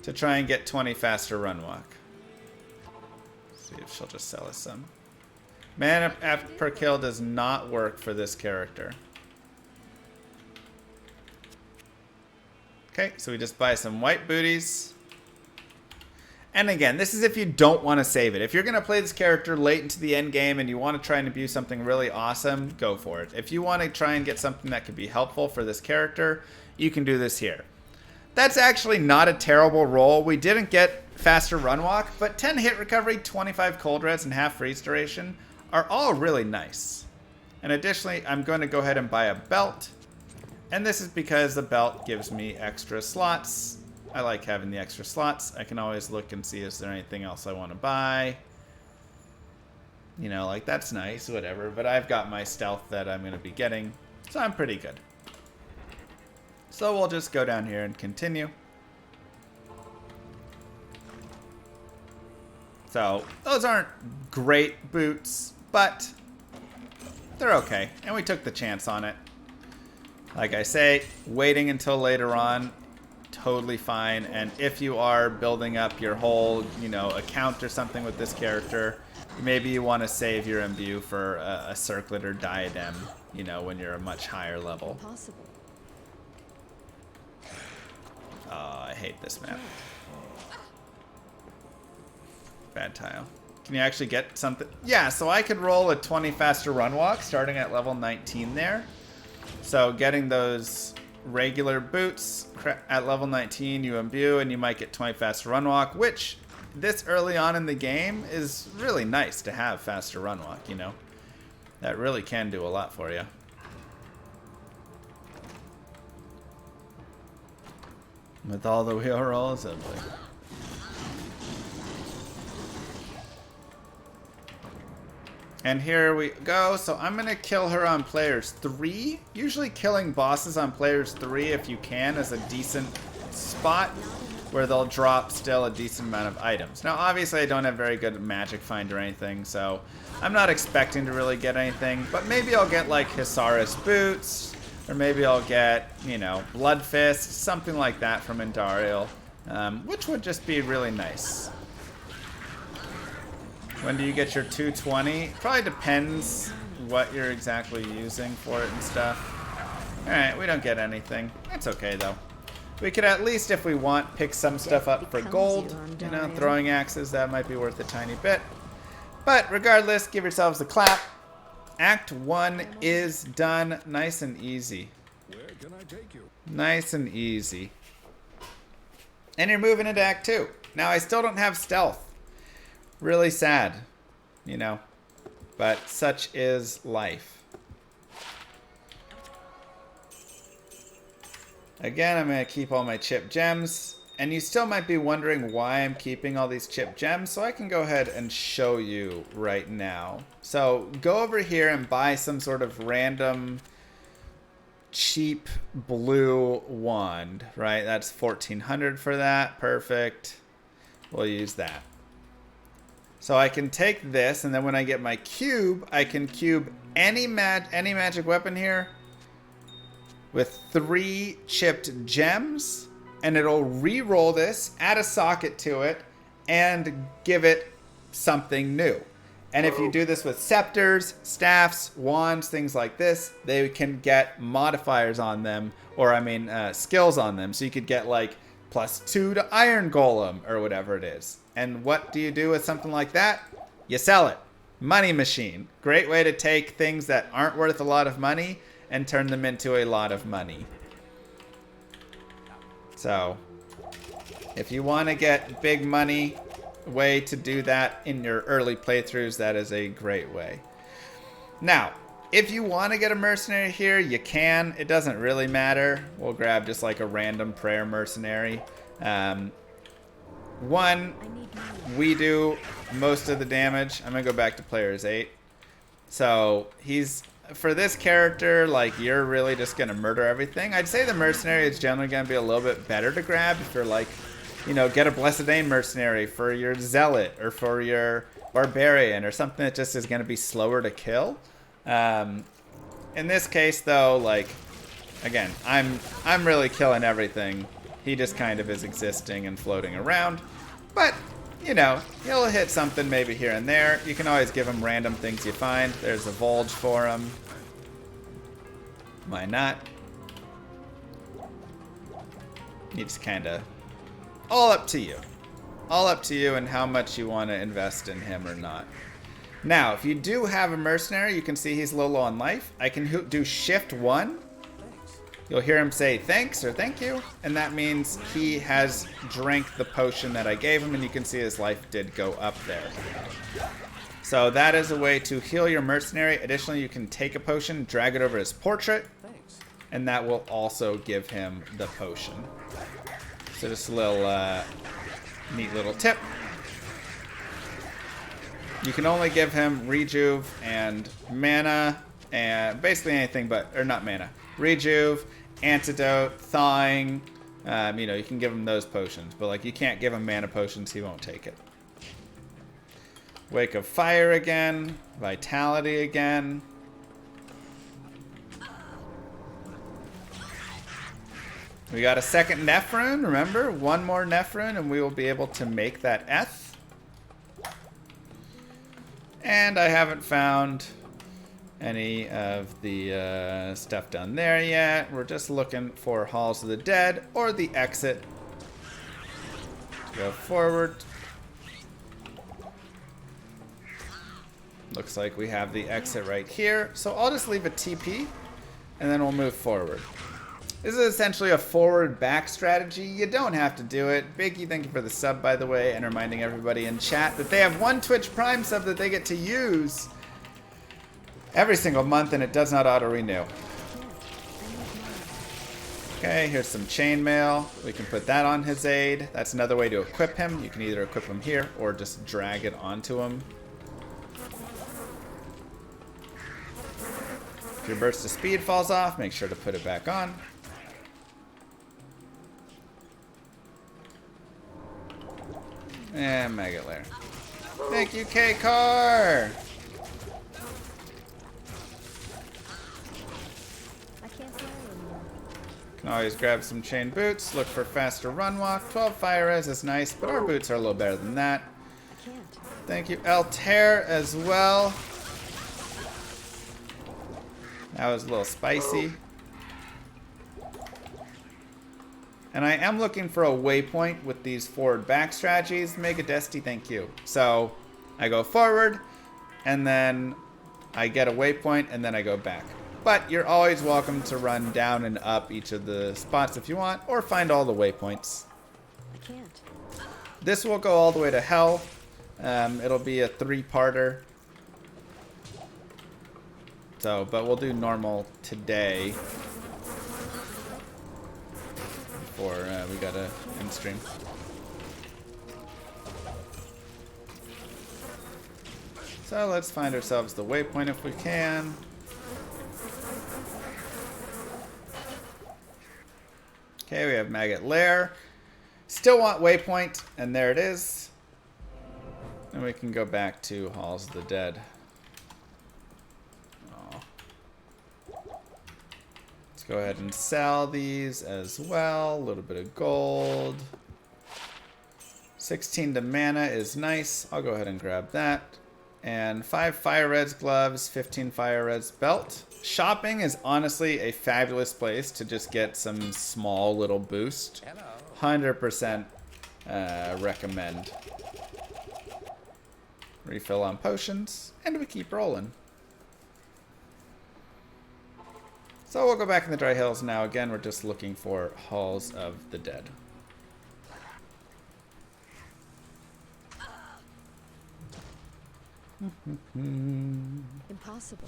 to try and get 20 faster run walk. See if she'll just sell us some. Mana per kill does not work for this character. Okay, so we just buy some white booties. And again, this is if you don't want to save it. If you're going to play this character late into the end game and you want to try and abuse something really awesome, go for it. If you want to try and get something that could be helpful for this character, you can do this here. That's actually not a terrible roll. We didn't get faster run walk, but 10 hit recovery, 25 cold res, and half freeze duration are all really nice. And additionally, I'm going to go ahead and buy a belt. And this is because the belt gives me extra slots. I like having the extra slots. I can always look and see, is there anything else I want to buy? You know, like, that's nice, whatever. But I've got my stealth that I'm going to be getting, so I'm pretty good. So we'll just go down here and continue. So those aren't great boots, but they're okay. And we took the chance on it. Like I say, waiting until later on, totally fine. And if you are building up your whole, you know, account or something with this character, maybe you want to save your imbue for a circlet or diadem, you know, when you're a much higher level. Possible. Oh, I hate this map. Bad tile. Can you actually get something? Yeah, so I could roll a 20 faster run walk starting at level 19 there. So getting those regular boots at level 19, you imbue, and you might get 20 faster run walk, which this early on in the game is really nice to have faster run walk, you know. That really can do a lot for you. With all the wheel rolls, oh boy. And here we go. So I'm going to kill her on players 3. Usually killing bosses on players 3, if you can, is a decent spot where they'll drop still a decent amount of items. Now, obviously, I don't have very good magic find or anything, so I'm not expecting to really get anything. But maybe I'll get, like, Hisaris boots, or maybe I'll get, you know, Blood Fist, something like that from Duriel, which would just be really nice. When do you get your 220? Probably depends what you're exactly using for it and stuff. Alright, we don't get anything. It's okay, though. We could at least, if we want, pick some stuff up for gold. You know, throwing axes, that might be worth a tiny bit. But regardless, give yourselves a clap. Act 1 is done. Nice and easy. Where can I take you? Nice and easy. And you're moving into Act 2. Now, I still don't have stealth. Really sad, you know, but such is life. Again, I'm going to keep all my chip gems, and you still might be wondering why I'm keeping all these chip gems, so I can go ahead and show you right now. So go over here and buy some sort of random cheap blue wand, right? That's 1400 for that. Perfect. We'll use that. So I can take this, and then when I get my cube, I can cube any magic weapon here with 3 chipped gems, and it'll re-roll this, add a socket to it, and give it something new. And if you do this with scepters, staffs, wands, things like this, they can get modifiers on them, or I mean skills on them. So you could get like +2 to Iron Golem or whatever it is. And what do you do with something like that? You sell it. Money machine. Great way to take things that aren't worth a lot of money and turn them into a lot of money. So if you want to get big money, way to do that in your early playthroughs, that is a great way. Now, if you want to get a mercenary here, you can. It doesn't really matter. We'll grab just like a random prayer mercenary. We do most of the damage. I'm going to go back to players 8. So he's, for this character, like you're really just going to murder everything. I'd say the mercenary is generally going to be a little bit better to grab if you're like, you know, get a Blessed Name mercenary for your zealot or for your barbarian or something that just is going to be slower to kill. In this case, though, like, again, I'm really killing everything. He just kind of is existing and floating around. But, you know, he'll hit something maybe here and there. You can always give him random things you find. There's a Volge for him. Why not? You just kind of... all up to you. All up to you and how much you want to invest in him or not. Now, if you do have a mercenary, you can see he's a little low on life. I can do Shift 1. You'll hear him say thanks or thank you. And that means he has drank the potion that I gave him. And you can see his life did go up there. So that is a way to heal your mercenary. Additionally, you can take a potion, drag it over his portrait. And that will also give him the potion. So just a little neat little tip. You can only give him rejuve and mana and basically anything but, or not mana, rejuve, antidote, thawing. You know, you can give him those potions, but like you can't give him mana potions, he won't take it. Wake of Fire again, Vitality again. We got a second Neph rune, remember? One more Neph rune and we will be able to make that Eth. And I haven't found any of the stuff down there yet. We're just looking for Halls of the Dead or the exit. Go forward. Looks like we have the exit right here. So I'll just leave a TP and then we'll move forward. This is essentially a forward-back strategy. You don't have to do it. Biggie, thank you for the sub, by the way, and reminding everybody in chat that they have one Twitch Prime sub that they get to use every single month, and it does not auto-renew. Okay, here's some chainmail. We can put that on his aid. That's another way to equip him. You can either equip him here or just drag it onto him. If your burst of speed falls off, make sure to put it back on. And Maggot Lair. Thank you, K-Car! I can't fly anymore. Can always grab some chain boots. Look for faster run walk. 12 fire res is nice, but our boots are a little better than that. I can't. Thank you, Altair, as well. That was a little spicy. And I am looking for a waypoint with these forward-back strategies. Mega Desty, thank you. So I go forward, and then I get a waypoint, and then I go back. But you're always welcome to run down and up each of the spots if you want, or find all the waypoints. I can't. This will go all the way to hell. It'll be a 3-parter. So, but we'll do normal today. Before we gotta end stream. So let's find ourselves the waypoint if we can. Okay, we have Maggot Lair. Still want waypoint, and there it is. And we can go back to Halls of the Dead. Go ahead and sell these as well. A little bit of gold. 16 to mana is nice. I'll go ahead and grab that. And 5 fire reds gloves, 15 fire reds belt. Shopping is honestly a fabulous place to just get some small little boost. 100% recommend. Refill on potions, and we keep rolling. So we'll go back in the Dry Hills now. Again, we're just looking for Halls of the Dead. Impossible.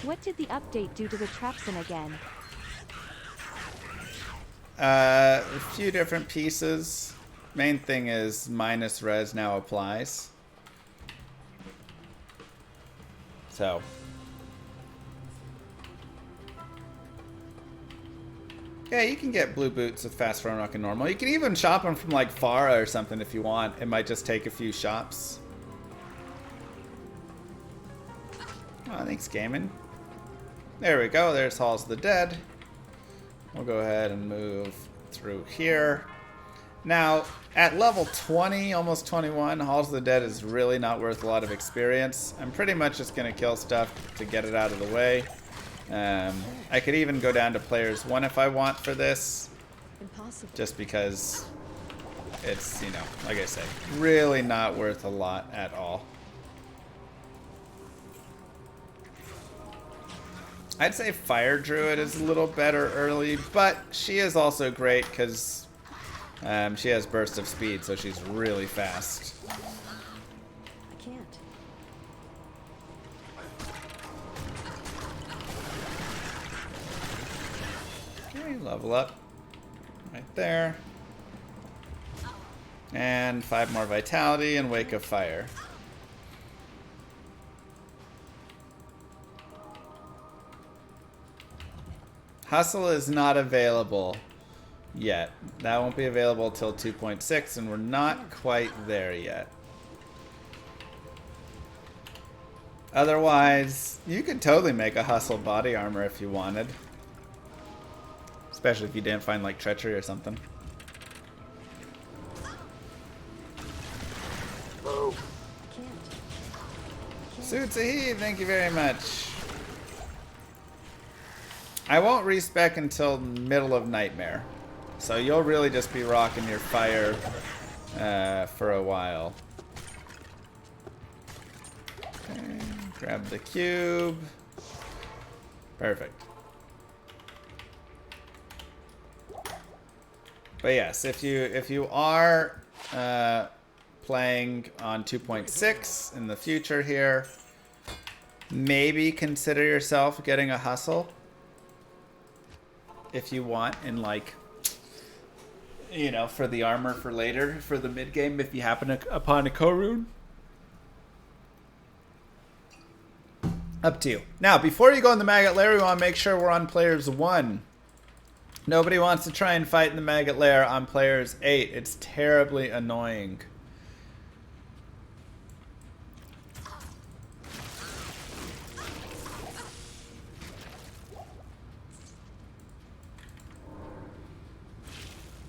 What did the update do to the Trapsin again? A few different pieces. Main thing is minus res now applies. So. Yeah, you can get blue boots with fast run rock and normal. You can even shop them from like Farah or something if you want. It might just take a few shops. Oh, thanks, gaming. There we go. There's Halls of the Dead. We'll go ahead and move through here. Now, at level 20, almost 21, Halls of the Dead is really not worth a lot of experience. I'm pretty much just going to kill stuff to get it out of the way. I could even go down to players 1 if I want for this. Impossible. Just because it's, you know, like I say, really not worth a lot at all. I'd say Fire Druid is a little better early, but she is also great because she has burst of speed, so she's really fast. I can't. Okay, level up right there. And 5 more vitality and Wake of Fire. Hustle is not available yet. That won't be available till 2.6, and we're not quite there yet. Otherwise, you could totally make a Hustle body armor if you wanted. Especially if you didn't find like treachery or something. Can't. Suitsahi, thank you very much. I won't respec until middle of Nightmare. So you'll really just be rocking your fire for a while. Okay, grab the cube. Perfect. But yes, if you are playing on 2.6 in the future here, maybe consider yourself getting a Hustle. If you want, in like, you know, for the armor for later, for the mid game, if you happen upon a Korun. Up to you. Now, before you go in the Maggot Lair, we want to make sure we're on players 1. Nobody wants to try and fight in the Maggot Lair on players 8. It's terribly annoying.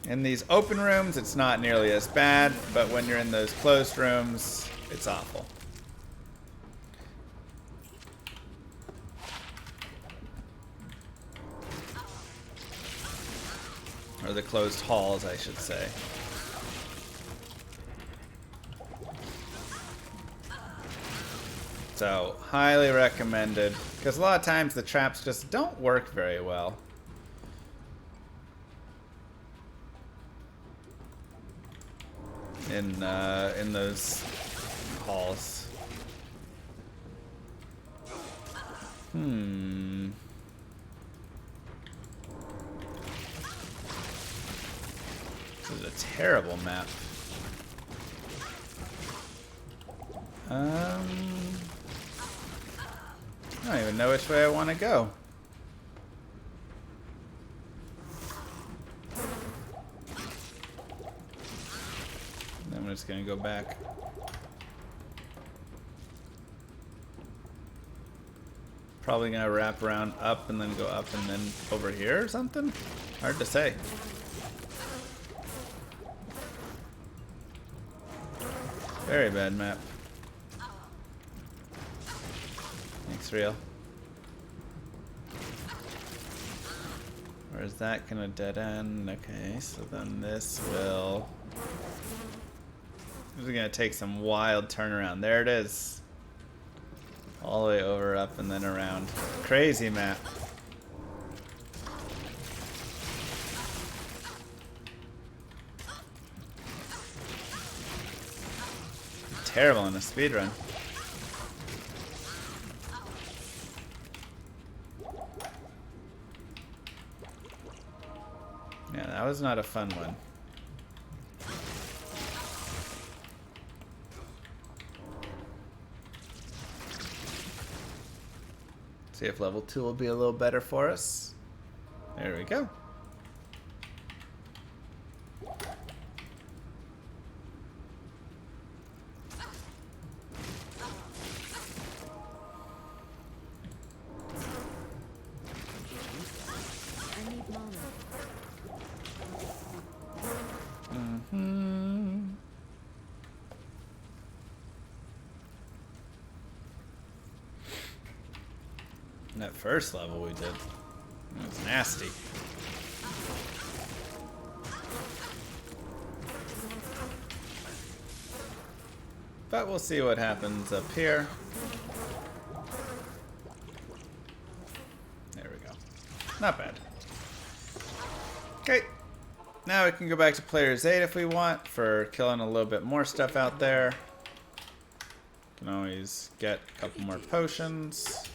In these open rooms, it's not nearly as bad, but when you're in those closed rooms, it's awful. Or the closed halls, I should say. So, highly recommended, because a lot of times the traps just don't work very well. In those halls. This is a terrible map. I don't even know which way I want to go. I'm just gonna go back. Probably gonna wrap around up and then go up and then over here or something? Hard to say. Very bad map. Thanks, Real. Or is that gonna dead end? Okay, so then this will... This is gonna take some wild turnaround. There it is. All the way over, up, and then around. Crazy map. Terrible in a speedrun. Yeah, that was not a fun one. See if level 2 will be a little better for us. There we go. I need mana. That first level we did, it was nasty. But we'll see what happens up here. There we go. Not bad. Okay. Now we can go back to players 8 if we want for killing a little bit more stuff out there. Can always get a couple more potions.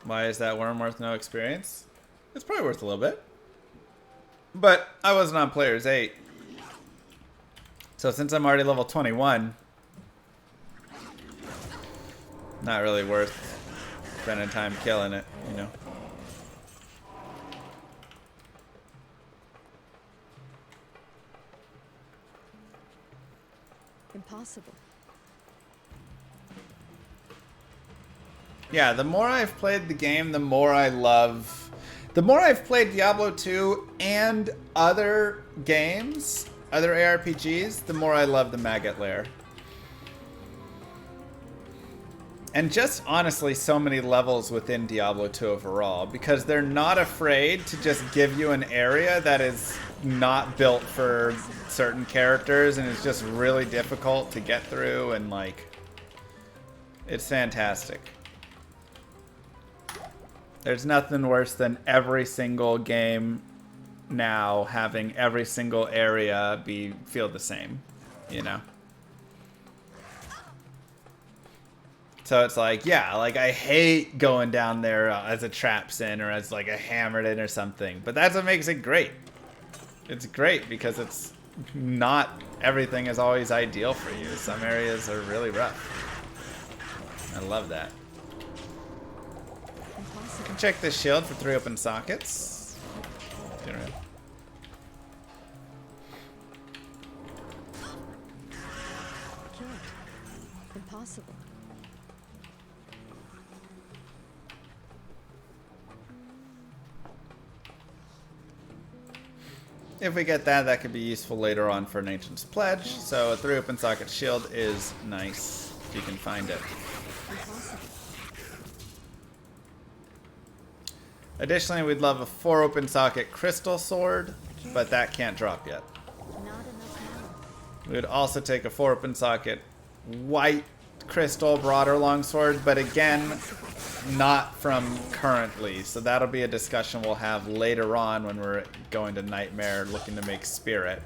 Why is that worm worth no experience? It's probably worth a little bit. But I wasn't on players 8. So since I'm already level 21, not really worth spending time killing it, you know. Impossible. Yeah, the more I've played the game, the more I love... The more I've played Diablo 2 and other games, other ARPGs, the more I love the Maggot Lair. And just honestly, so many levels within Diablo 2 overall, because they're not afraid to just give you an area that is not built for certain characters and is just really difficult to get through, and like, it's fantastic. There's nothing worse than every single game now having every single area feel the same, you know? So it's like, yeah, like I hate going down there as a trapsin or as like a hammered in or something, but that's what makes it great. It's great because it's not everything is always ideal for you. Some areas are really rough. I love that. You can check this shield for 3 open sockets. Duriel. Can't. Impossible. If we get that, that could be useful later on for an Ancient's Pledge. So a 3 open socket shield is nice if you can find it. Impossible. Additionally, we'd love a 4 open socket crystal sword, but that can't drop yet. Not enough mana. We would also take a 4 open socket white crystal broader longsword, but again, not from currently. So that'll be a discussion we'll have later on when we're going to Nightmare looking to make Spirit.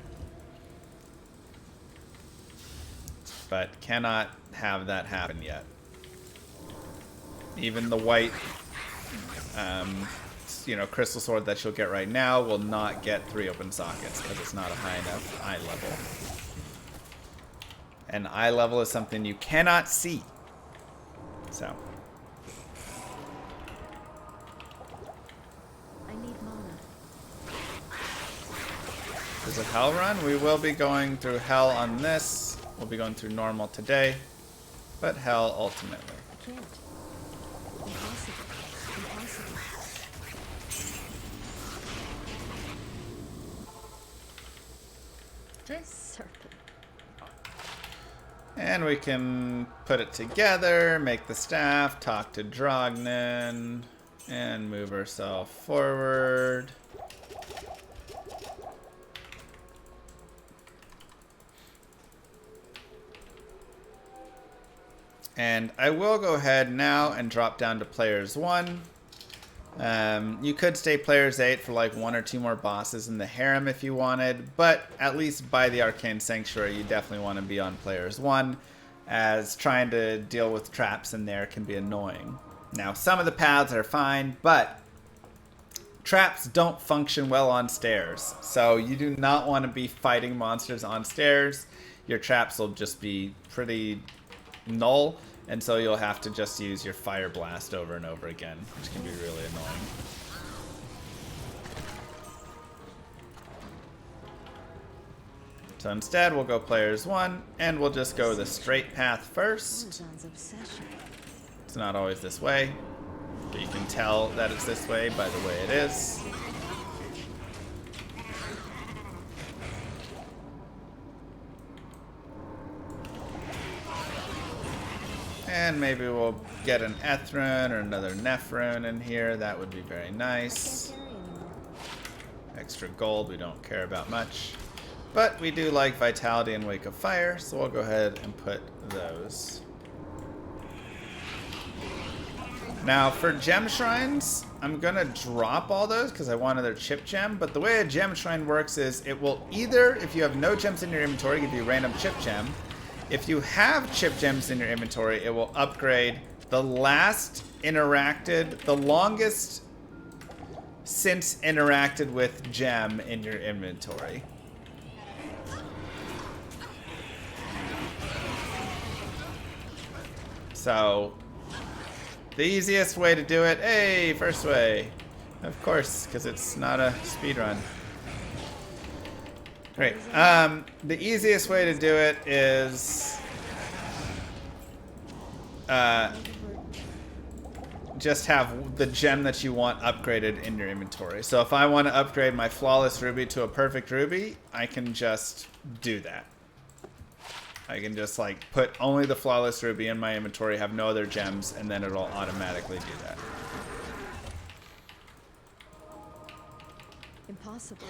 But cannot have that happen yet. Even the white crystal sword that you'll get right now will not get 3 open sockets because it's not a high enough eye level. And eye level is something you cannot see. So. I need mana. There's a hell run. We will be going through hell on this. We'll be going through normal today, but hell ultimately. I can't. Impossible. Impossible. Okay. Serpent. And we can put it together, make the staff, talk to Drognin, and move ourselves forward. And I will go ahead now and drop down to players 1. You could stay players 8 for like 1 or 2 more bosses in the harem if you wanted, but at least by the Arcane Sanctuary, you definitely want to be on players 1, as trying to deal with traps in there can be annoying. Now, some of the paths are fine, but traps don't function well on stairs, so you do not want to be fighting monsters on stairs. Your traps will just be pretty null, and so you'll have to just use your fire blast over and over again, which can be really annoying. So instead we'll go players 1, and we'll just go the straight path first. Amazon's obsession. It's not always this way, but you can tell that it's this way by the way it is. And maybe we'll get an Ethrun or another Nephrun in here. That would be very nice. Can't carry anymore. Extra gold we don't care about much. But we do like Vitality and Wake of Fire, so we'll go ahead and put those. Now for gem shrines, I'm going to drop all those because I want another chip gem. But the way a gem shrine works is it will either, if you have no gems in your inventory, give you a random chip gem. If you have chip gems in your inventory, it will upgrade the last interacted, the longest since interacted with gem in your inventory. So, the easiest way to do it, hey, first way. Of course, because it's not a speed run. Great. The easiest way to do it is just have the gem that you want upgraded in your inventory. So if I want to upgrade my flawless ruby to a perfect ruby, I can just do that. I can just like put only the flawless ruby in my inventory, have no other gems, and then it'll automatically do that. Impossible.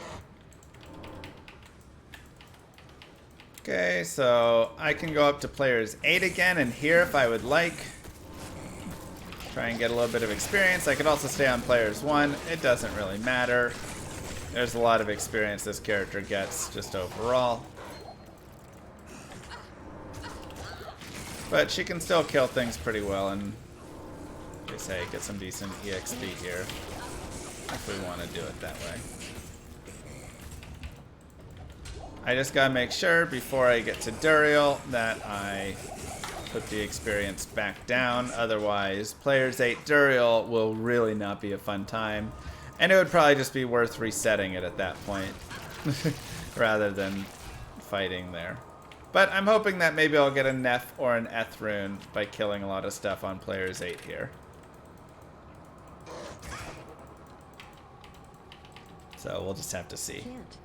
Okay, so I can go up to players 8 again and here if I would like. Try and get a little bit of experience. I could also stay on players 1. It doesn't really matter. There's a lot of experience this character gets just overall. But she can still kill things pretty well and, they say, get some decent EXP here if we want to do it that way. I just gotta make sure before I get to Duriel that I put the experience back down. Otherwise, players 8 Duriel will really not be a fun time. And it would probably just be worth resetting it at that point rather than fighting there. But I'm hoping that maybe I'll get a Neph or an Ethrun by killing a lot of stuff on players 8 here. So we'll just have to see. Can't.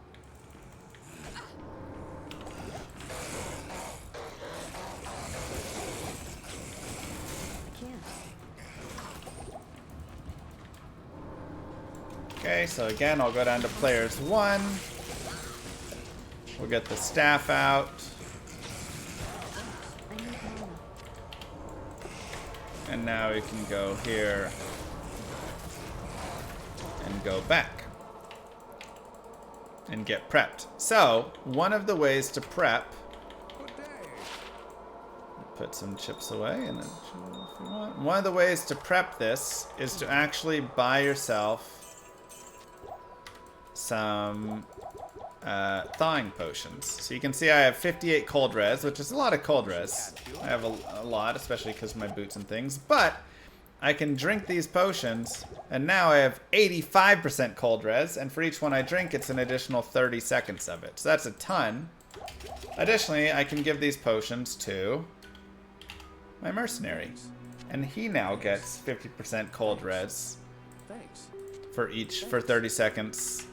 Okay, so again, I'll go down to players 1. We'll get the staff out. I need mana. And now we can go here and go back and get prepped. So, one of the ways to prep, put some chips away and then if you want. One of the ways to prep this is to actually buy yourself some thawing potions. So you can see I have 58 cold res, which is a lot of cold res. I have a lot, especially because of my boots and things, but I can drink these potions, and now I have 85% cold res, and for each one I drink, it's an additional 30 seconds of it. So that's a ton. Additionally, I can give these potions to my mercenary, and he now gets 50% cold res for 30 seconds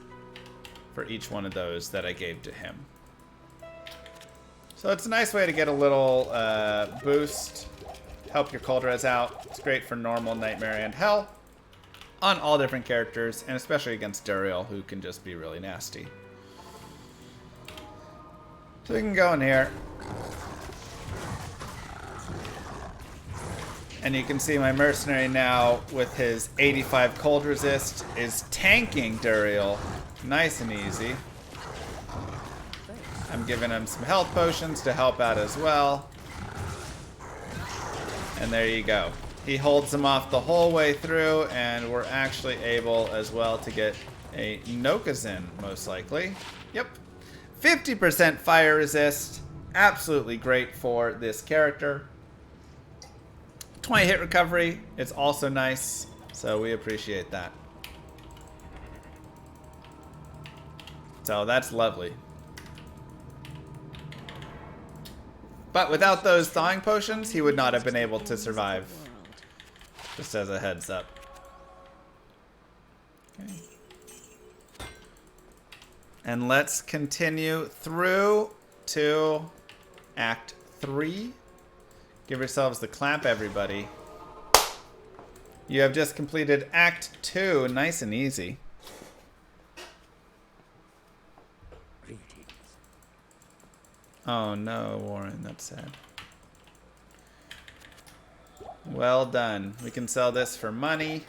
for each one of those that I gave to him. So it's a nice way to get a little boost, help your Coldres out. It's great for normal, Nightmare, and Hell on all different characters, and especially against Duriel, who can just be really nasty. So we can go in here. And you can see my mercenary now, with his 85 cold resist, is tanking Duriel nice and easy. I'm giving him some health potions to help out as well. And there you go. He holds him off the whole way through, and we're actually able as well to get a Nokazin, most likely. Yep. 50% fire resist. Absolutely great for this character. 20 hit recovery is also nice, so we appreciate that. So that's lovely. But without those thawing potions, he would not have been able to survive. Just as a heads up. Okay. And let's continue through to Act 3. Give yourselves the clap, everybody. You have just completed Act 2, nice and easy. Oh no, Warren, that's sad. Well done. We can sell this for money.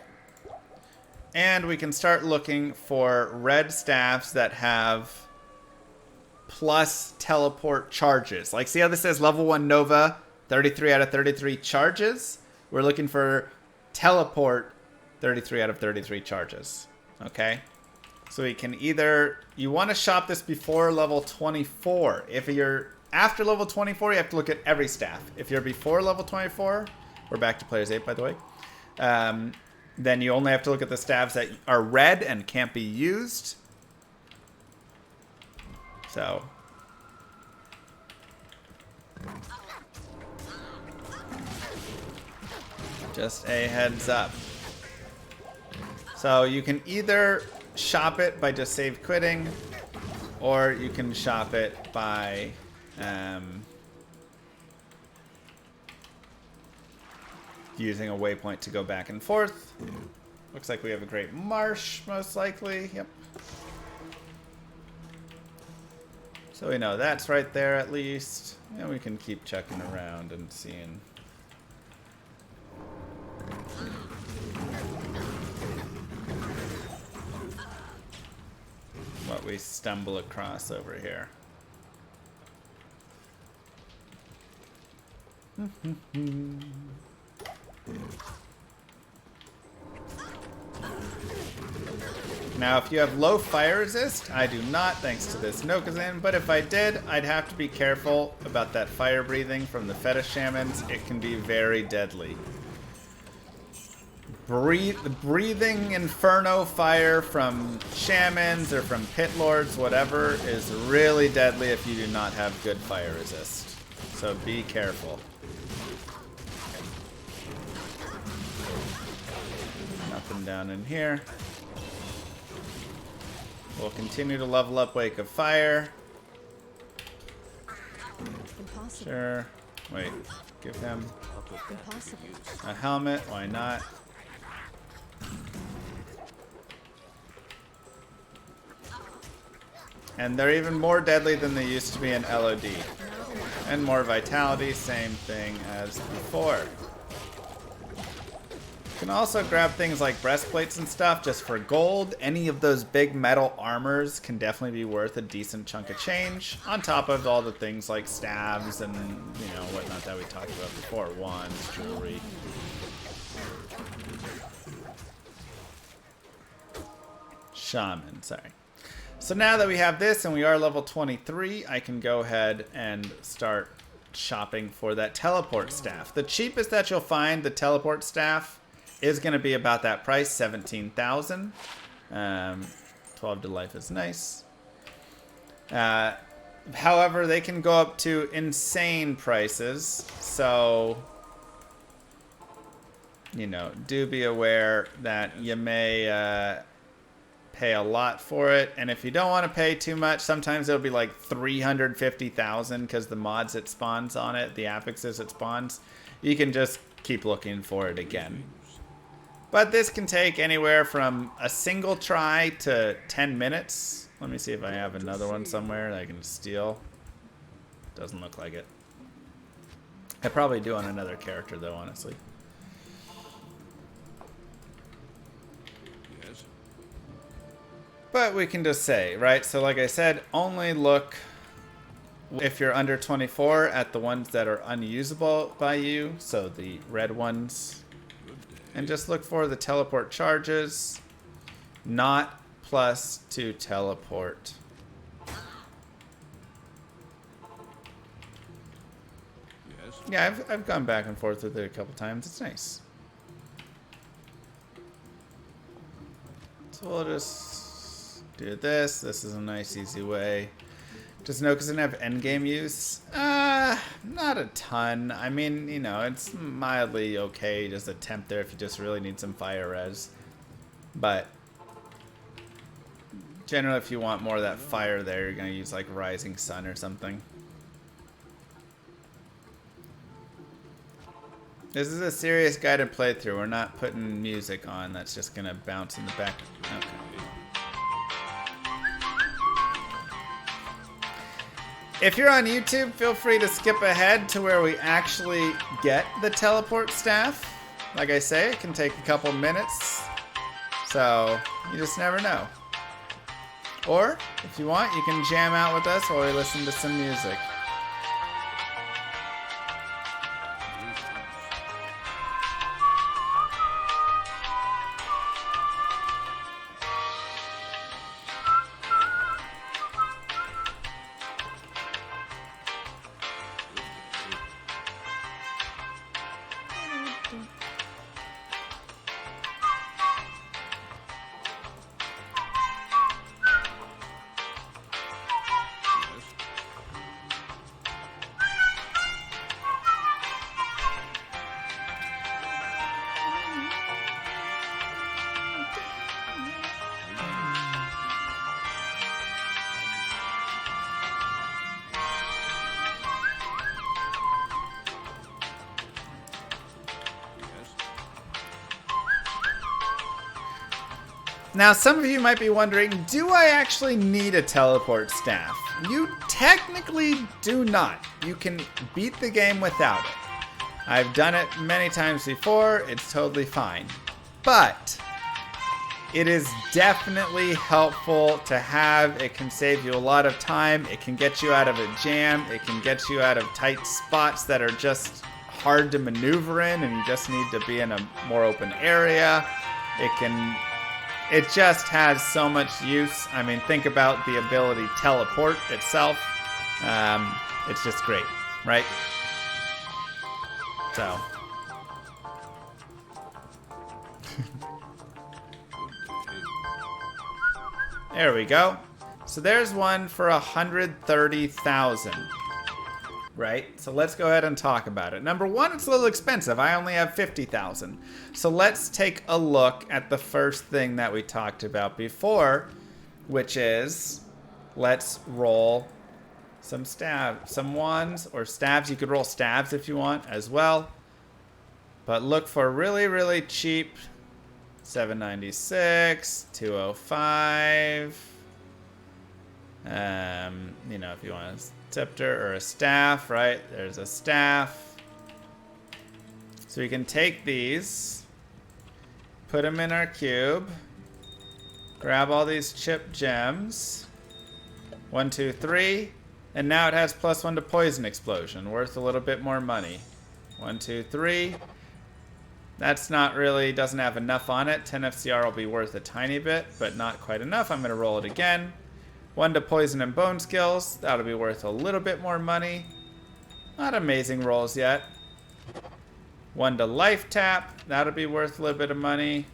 And we can start looking for red staffs that have plus teleport charges. Like, see how this says level 1 Nova, 33 out of 33 charges? We're looking for teleport 33 out of 33 charges. Okay? So we can either... You want to shop this before level 24. If you're after level 24, you have to look at every staff. If you're before level 24... We're back to Players 8, by the way. Then you only have to look at the staffs that are red and can't be used. So... just a heads up. So you can either shop it by just save quitting, or you can shop it by using a waypoint to go back and forth. Looks like we have a great marsh, most likely. Yep. So we know that's right there at least. And we can keep checking around and seeing. What we stumble across over here. Now, if you have low fire resist, I do not, thanks to this Nokazin, but if I did, I'd have to be careful about that fire breathing from the fetish shamans. It can be very deadly. Breathing inferno fire from shamans or from pit lords, whatever, is really deadly if you do not have good fire resist. So be careful. Nothing down in here. We'll continue to level up Wake of Fire. Impossible. Sure. Wait, give him Impossible. a helmet. Why not? And they're even more deadly than they used to be in LOD. And more vitality, same thing as before. You can also grab things like breastplates and stuff just for gold. Any of those big metal armors can definitely be worth a decent chunk of change, on top of all the things like staves and, you know, whatnot that we talked about before. Wands, jewelry. Shaman, sorry. So now that we have this and we are level 23, I can go ahead and start shopping for that teleport staff. The cheapest that you'll find, the teleport staff, is going to be about that price, 17,000. 12 to life is nice. However, they can go up to insane prices. So, you know, do be aware that you may pay a lot for it. And if you don't want to pay too much, sometimes it'll be like 350,000 because the mods it spawns on it, the affixes it spawns. You can just keep looking for it again. But this can take anywhere from a single try to 10 minutes. Let me see if I have another one somewhere that I can steal. Doesn't look like it. I probably do on another character though, honestly. Yes. But we can just say, right? So like I said, only look if you're under 24 at the ones that are unusable by you. So the red ones. And just look for the teleport charges. Not plus to teleport. Yes. Yeah, I've gone back and forth with it a couple times. It's nice. So we'll just do this. This is a nice, easy way. Just know because it doesn't have endgame use. Not a ton. I mean, you know, it's mildly okay. Just a temp there if you just really need some fire res. But generally, if you want more of that fire there, you're going to use like Rising Sun or something. This is a serious guided playthrough. We're not putting music on. That's just going to bounce in the back. Okay. If you're on YouTube, feel free to skip ahead to where we actually get the teleport staff. Like I say, it can take a couple minutes. So, you just never know. Or, if you want, you can jam out with us while we listen to some music. Now, some of you might be wondering, do I actually need a teleport staff? You technically do not. You can beat the game without it. I've done it many times before. It's totally fine. But it is definitely helpful to have. It can save you a lot of time. It can get you out of a jam. It can get you out of tight spots that are just hard to maneuver in and you just need to be in a more open area. It just has so much use. I mean, think about the ability teleport itself. It's just great, right? So. There we go. So there's one for 130,000. Right? So let's go ahead and talk about it. Number one, it's a little expensive. I only have 50,000. So let's take a look at the first thing that we talked about before, which is let's roll some wands or stabs. You could roll stabs if you want as well. But look for really, really cheap 796, 205. You know, if you want a scepter or a staff, right? There's a staff. So we can take these, put them in our cube, grab all these chip gems. 1, 2, 3. And now it has +1 to poison explosion, worth a little bit more money. 1, 2, 3. That's not really, doesn't have enough on it. 10 FCR will be worth a tiny bit, but not quite enough. I'm going to roll it again. 1 to poison and bone skills. That'll be worth a little bit more money. Not amazing rolls yet. 1 to life tap. That'll be worth a little bit of money.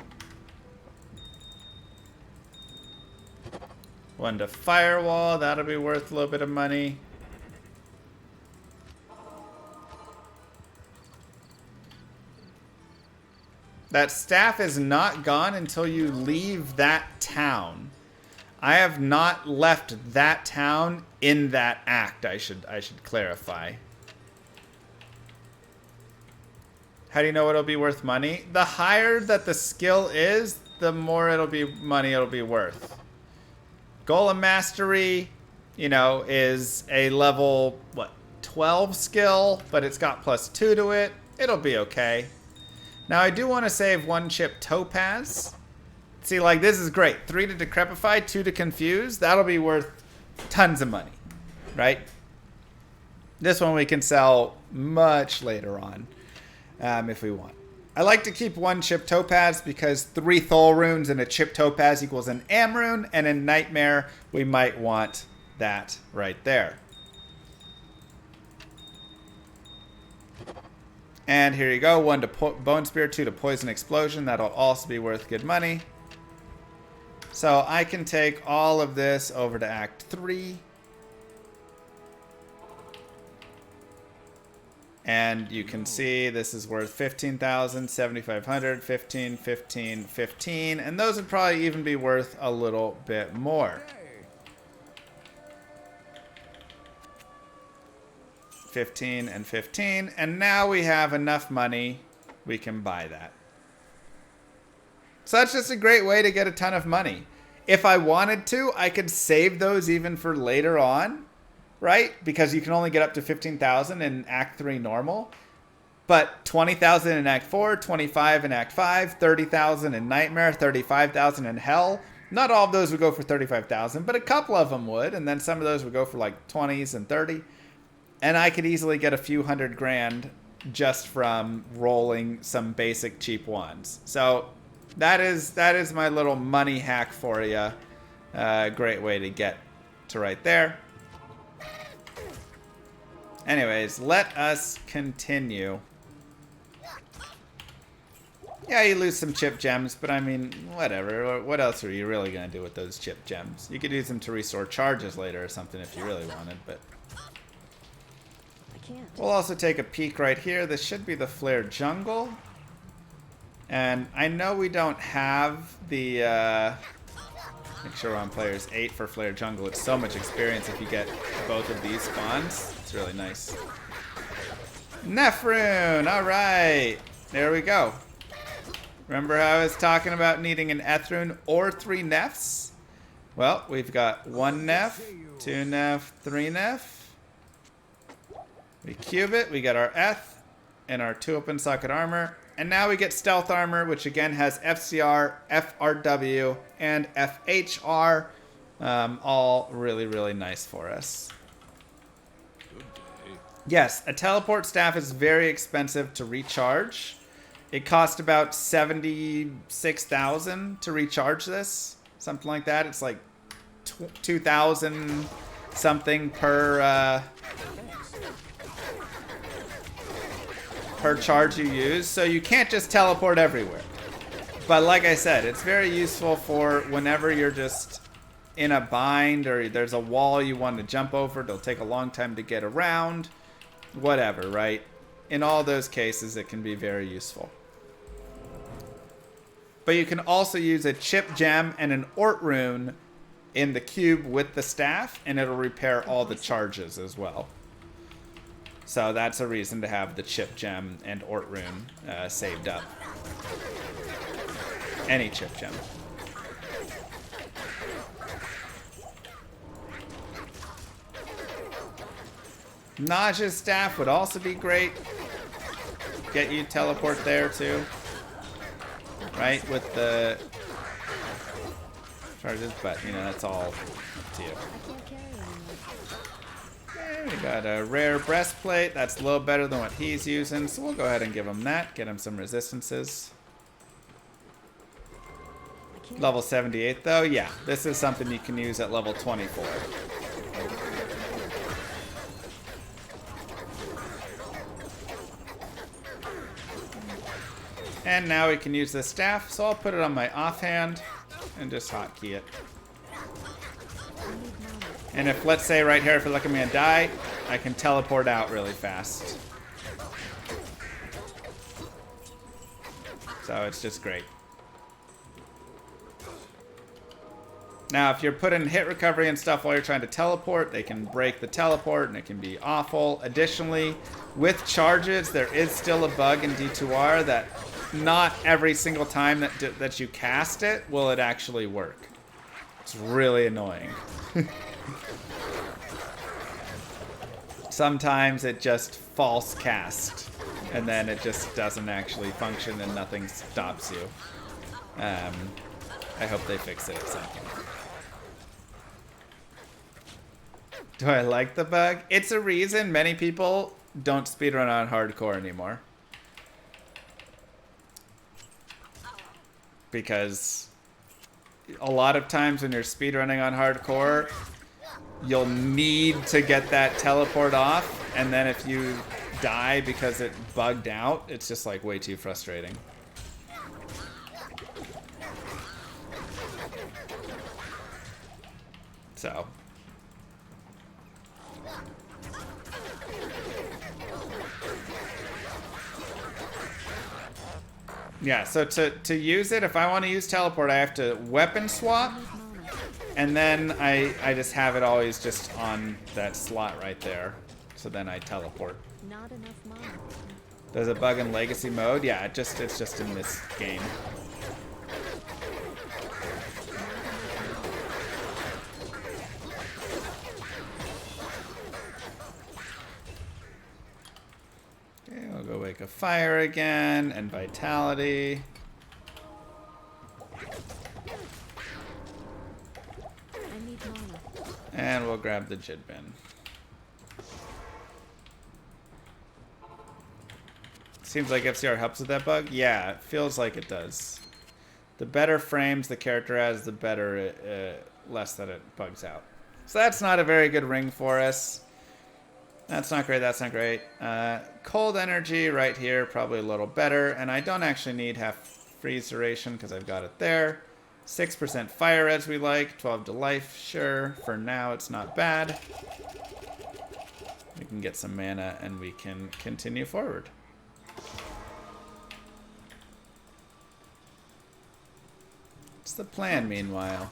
1 to firewall. That'll be worth a little bit of money. That staff is not gone until you leave that town. I have not left that town in that act. I should clarify. How do you know it'll be worth money? The higher that the skill is, the more it'll be money it'll be worth. Golem Mastery, you know, is a level, what, 12 skill, but it's got +2 to it. It'll be okay. Now, I do want to save 1 chip Topaz. See, like, this is great. 3 to Decrepify, 2 to Confuse. That'll be worth tons of money, right? This one we can sell much later on if we want. I like to keep 1 chip Topaz because 3 Thol runes and a chip Topaz equals an Am rune, and in Nightmare, we might want that right there. And here you go, 1 to Bone Spear, 2 to Poison Explosion. That'll also be worth good money. So I can take all of this over to Act 3. And you can see this is worth 15,000, 7,500, 15, 15, 15. And those would probably even be worth a little bit more. 15 and 15. And now we have enough money, we can buy that. So that's just a great way to get a ton of money. If I wanted to, I could save those even for later on, right? Because you can only get up to 15,000 in Act 3 normal. But 20,000 in Act 4, 25 in Act 5, 30,000 in Nightmare, 35,000 in Hell. Not all of those would go for 35,000, but a couple of them would. And then some of those would go for like 20s and 30. And I could easily get a few $100,000 just from rolling some basic cheap ones. So that is my little money hack for you. Great way to get to right there. Anyways, let us continue. Yeah, you lose some chip gems, but I mean, whatever. What else are you really going to do with those chip gems? You could use them to restore charges later or something if you really wanted, but I can't. we'll also take a peek right here. This should be the Flare Jungle. And I know we don't have the, make sure we're on players 8 for Flare Jungle. It's so much experience if you get both of these spawns. It's really nice. Nephrune, all right. There we go. Remember how I was talking about needing an Ethrune or 3 Nephs? Well, we've got 1 Neph, 2 Neph, 3 Neph. We cube it, we get our Eth and our 2 open socket armor. And now we get Stealth Armor, which again has FCR, FRW, and FHR. All really, really nice for us. Yes, a teleport staff is very expensive to recharge. It cost about 76,000 to recharge this. Something like that. It's like 2,000 something per charge you use, so you can't just teleport everywhere. But like I said, it's very useful for whenever you're just in a bind or there's a wall you want to jump over. It'll take a long time to get around, whatever, right? In all those cases, it can be very useful. But you can also use a chip gem and an Ort rune in the cube with the staff, and it'll repair all the charges as well. So that's a reason to have the chip gem and Ort rune saved up. Any chip gem. Nausea's staff would also be great. Get you teleport there too. Right, with the charges, but you know, that's all up to you. I can't carry anymore. We got a rare breastplate. That's a little better than what he's using, so we'll go ahead and give him that. Get him some resistances. Level 78 though, yeah. This is something you can use at level 24. And now we can use the staff, so I'll put it on my offhand and just hotkey it. And if, let's say right here, if you look at me and die, I can teleport out really fast. So it's just great. Now, if you're putting hit recovery and stuff while you're trying to teleport, they can break the teleport and it can be awful. Additionally, with charges, there is still a bug in D2R that not every single time that you cast it will it actually work. It's really annoying. Sometimes it just false cast and then it just doesn't actually function and nothing stops you. I hope they fix it at some point. Do I like the bug? It's a reason many people don't speedrun on hardcore anymore. Because a lot of times when you're speedrunning on hardcore, you'll need to get that teleport off, and then if you die because it bugged out, it's just like way too frustrating. So. Yeah, so to use it, if I want to use teleport, I have to weapon swap, and then I just have it always just on that slot right there. So then I teleport. Not enough mana. There's a bug in legacy mode? Yeah, it's just in this game. Okay, we'll go wake a fire again, and vitality. I need mana. And we'll grab the Jid bin. Seems like FCR helps with that bug. Yeah, it feels like it does. The better frames the character has, the better, less that it bugs out. So that's not a very good ring for us. That's not great, that's not great. Cold energy right here, probably a little better. And I don't actually need half freeze duration because I've got it there. 6% fire as we like, 12 to life, sure. For now, it's not bad. We can get some mana and we can continue forward. What's the plan, meanwhile?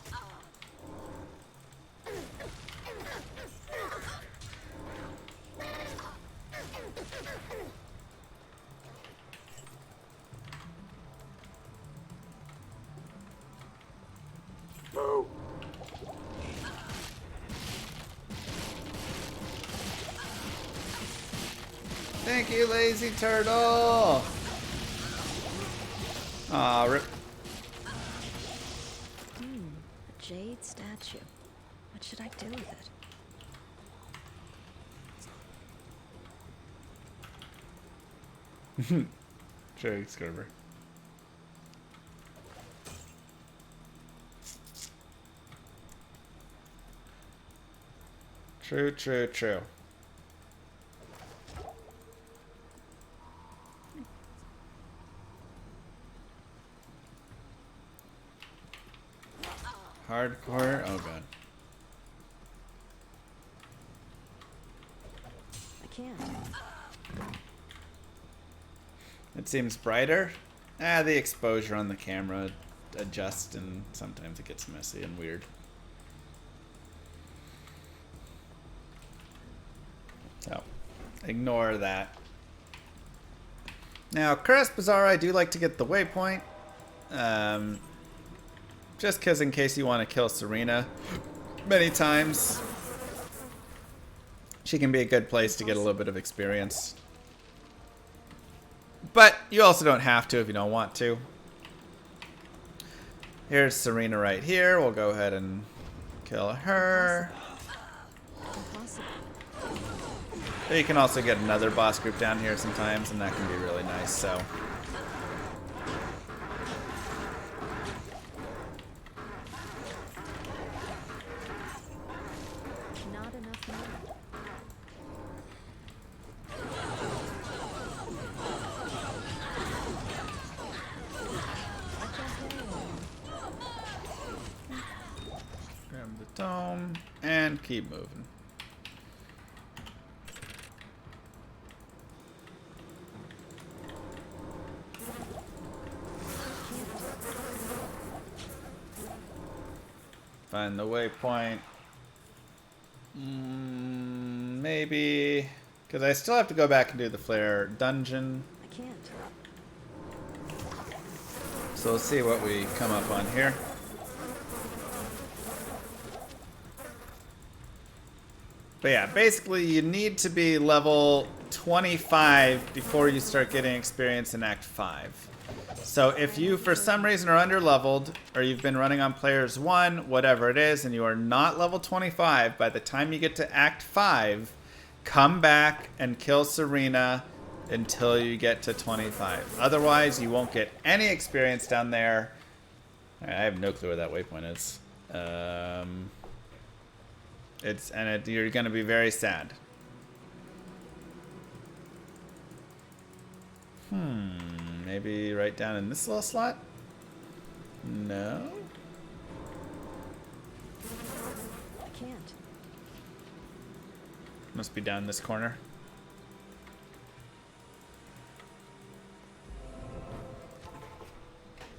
Thank you, lazy turtle! Aw, rip. A jade statue. What should I do with it? True, Scriber. True, true, true. Hardcore, oh god. I can't. It seems brighter. The exposure on the camera adjusts and sometimes it gets messy and weird. So, ignore that. Now, Curse Bazaar, I do like to get the waypoint. Just because in case you want to kill Serena many times, she can be a good place to get a little bit of experience. But you also don't have to if you don't want to. Here's Serena right here. We'll go ahead and kill her. Impossible. But you can also get another boss group down here sometimes, and that can be really nice, so. Not enough mana. Grab the dome and keep moving. Find the waypoint. Maybe... Because I still have to go back and do the flare dungeon. I can't. So we'll see what we come up on here. But yeah, basically you need to be level 25 before you start getting experience in Act 5. So if you, for some reason, are under-leveled, or you've been running on players 1, whatever it is, and you are not level 25, by the time you get to Act 5, come back and kill Serena until you get to 25. Otherwise, you won't get any experience down there. I have no clue where that waypoint is. You're going to be very sad. Maybe right down in this little slot? No? I can't. Must be down this corner.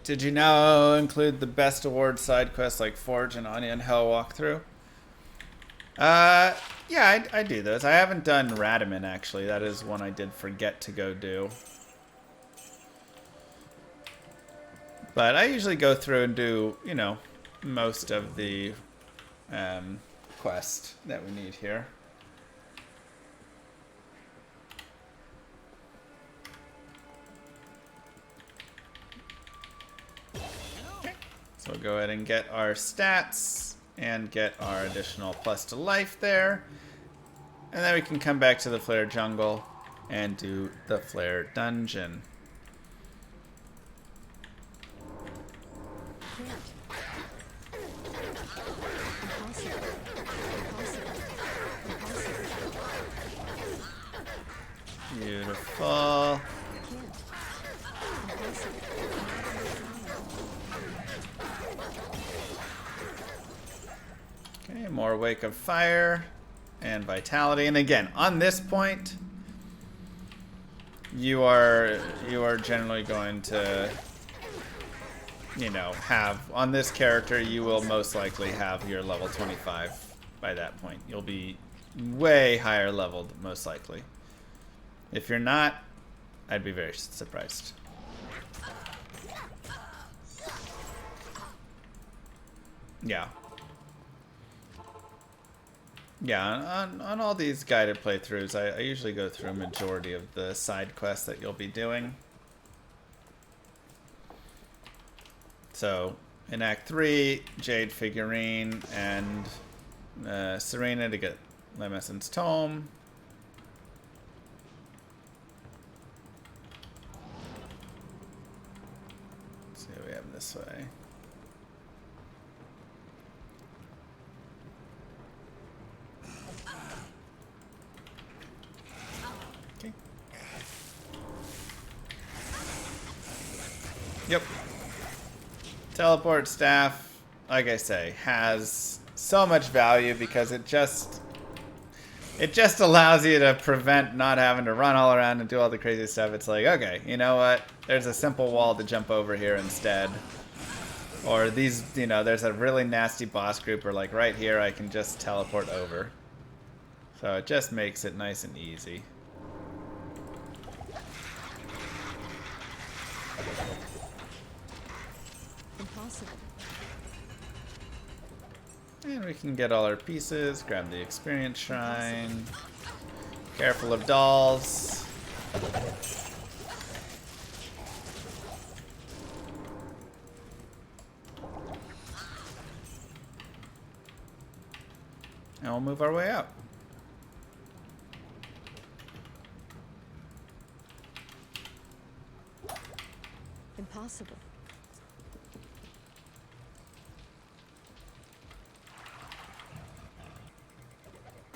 Did you now include the best award side quests like Forge and Onion Hell walkthrough? Yeah, I do those. I haven't done Radaman, actually. That is one I did forget to go do. But I usually go through and do, you know, most of the quest that we need here. Okay. So we'll go ahead and get our stats and get our additional plus to life there. And then we can come back to the Flare Jungle and do the Flare Dungeon. Beautiful. Okay, more Wake of Fire and Vitality. And again, on this point, you are generally going to, you know, have, on this character, you will most likely have your level 25 by that point. You'll be way higher leveled, most likely. If you're not, I'd be very surprised. Yeah. Yeah, on all these guided playthroughs, I usually go through a majority of the side quests that you'll be doing. So, in Act 3, Jade Figurine and Serena to get Lemesson's Tome. Let's see what we have this way. Okay. Yep. Teleport staff, like I say, has so much value because it just allows you to prevent not having to run all around and do all the crazy stuff. It's like, okay, you know what? There's a simple wall to jump over here instead. Or these, you know, there's a really nasty boss group where, like, right here I can just teleport over. So it just makes it nice and easy. Impossible. And we can get all our pieces, grab the experience shrine. Careful of dolls. And we'll move our way out. Impossible.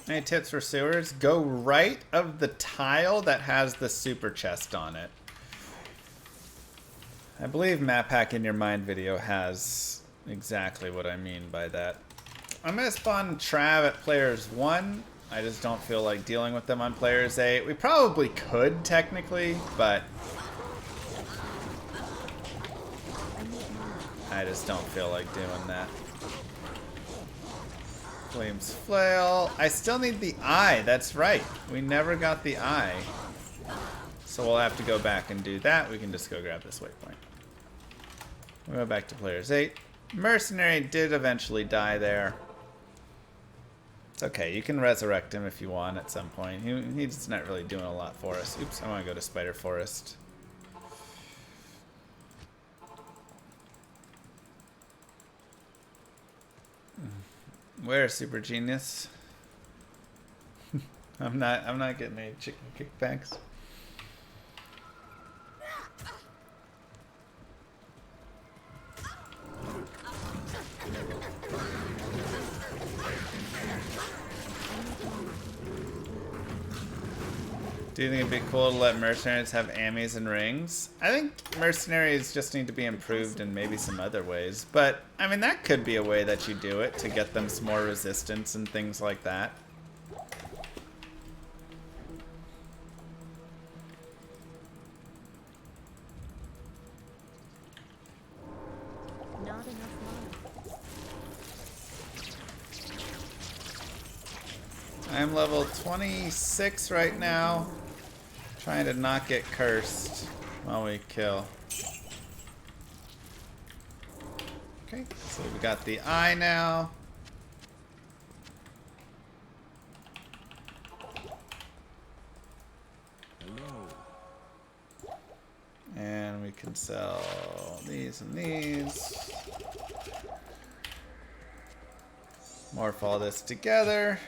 Any tips for sewers? Go right of the tile that has the super chest on it. I believe Map Hack in Your Mind video has exactly what I mean by that. I'm going to spawn Trav at players 1. I just don't feel like dealing with them on players 8. We probably could technically, but I just don't feel like doing that. Flame's Flail. I still need the eye. That's right. We never got the eye. So we'll have to go back and do that. We can just go grab this waypoint. We'll go back to players 8. Mercenary did eventually die there. It's okay. You can resurrect him if you want at some point. He's not really doing a lot for us. Oops, I want to go to Spider Forest. Where, Super Genius? I'm not getting any chicken kickbacks. Do you think it'd be cool to let mercenaries have ammies and rings? I think mercenaries just need to be improved in maybe some other ways. But, I mean, that could be a way that you do it to get them some more resistance and things like that. Not enough mana. I'm level 26 right now. Trying to not get cursed while we kill. Okay, so we got the eye now. Hello. And we can sell these and these. Morph all this together.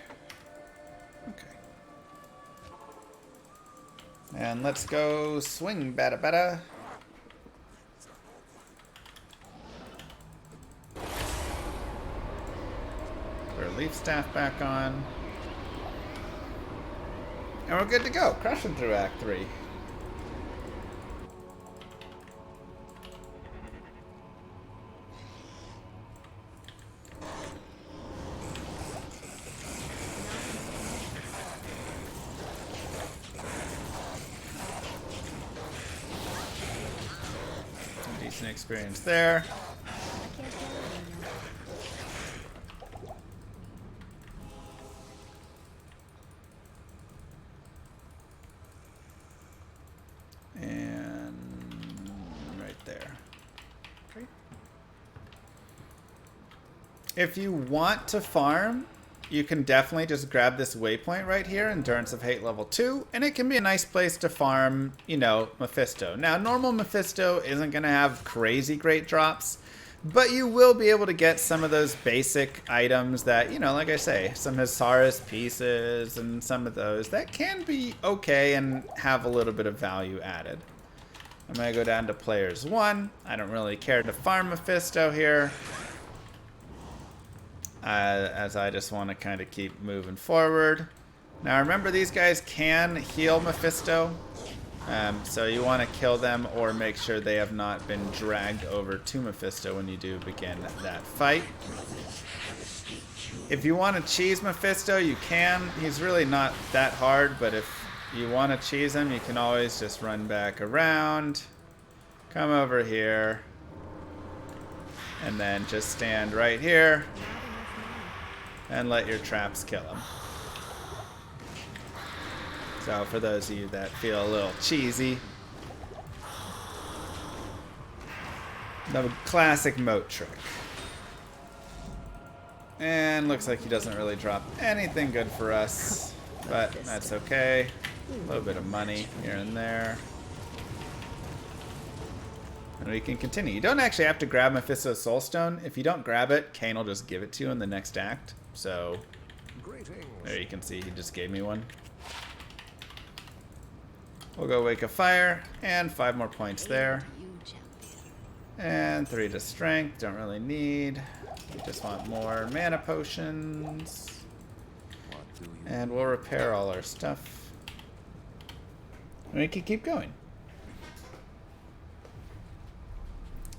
Okay. And let's go swing bada bada. Put our leaf staff back on. And we're good to go. Crushing through Act 3. Decent experience there. I can't tell you now. And right there. Okay. If you want to farm, you can definitely just grab this waypoint right here, Endurance of Hate level 2, and it can be a nice place to farm, you know, Mephisto. Now, normal Mephisto isn't going to have crazy great drops, but you will be able to get some of those basic items that, you know, like I say, some Hisaris pieces and some of those that can be okay and have a little bit of value added. I'm going to go down to players 1. I don't really care to farm Mephisto here, as I just want to kind of keep moving forward. Now remember, these guys can heal Mephisto, so you want to kill them or make sure they have not been dragged over to Mephisto when you do begin that fight. If you want to cheese Mephisto, you can. He's really not that hard, but if you want to cheese him, you can always just run back around, come over here, and then just stand right here and let your traps kill him. So for those of you that feel a little cheesy, the classic moat trick. And looks like he doesn't really drop anything good for us, but that's okay. A little bit of money here and there. And we can continue. You don't actually have to grab Mephisto's Soulstone. If you don't grab it, Kane will just give it to you in the next act. So there you can see he just gave me one. We'll go Wake of Fire, and 5 more points there. And 3 to Strength, don't really need. We just want more mana potions. And we'll repair all our stuff. And we can keep going.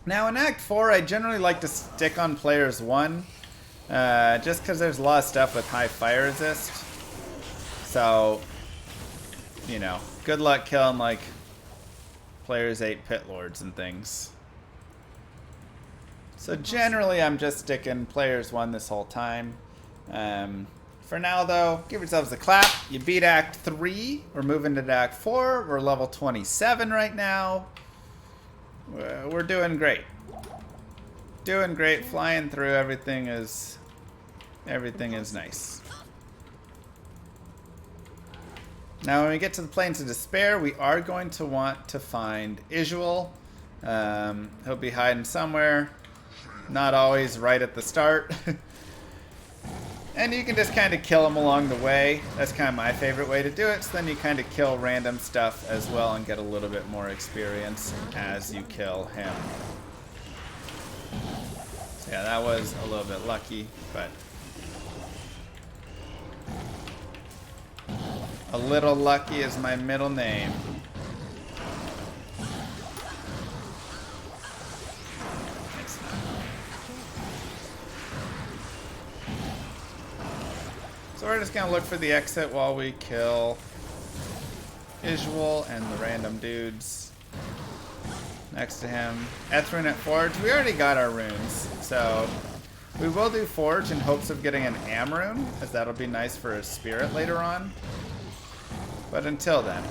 Now in Act 4, I generally like to stick on players 1. Just because there's a lot of stuff with high fire resist. So, you know, good luck killing like players 8 pit lords and things. So generally I'm just sticking players 1 this whole time. For now, though, give yourselves a clap. You beat Act 3. We're moving to Act 4. We're level 27 right now. We're doing great. Doing great. Flying through. Everything is nice. Now, when we get to the Plains of Despair, we are going to want to find Isuel. He'll be hiding somewhere. Not always right at the start. And you can just kind of kill him along the way. That's kind of my favorite way to do it. So then you kind of kill random stuff as well and get a little bit more experience as you kill him. So yeah, that was a little bit lucky, but a little lucky is my middle name. It's not. So we're just gonna look for the exit while we kill Isuel and the random dudes next to him. Ethrunet Forge, we already got our runes, so we will do Forge in hopes of getting an Am rune, as that'll be nice for a spirit later on. But until then.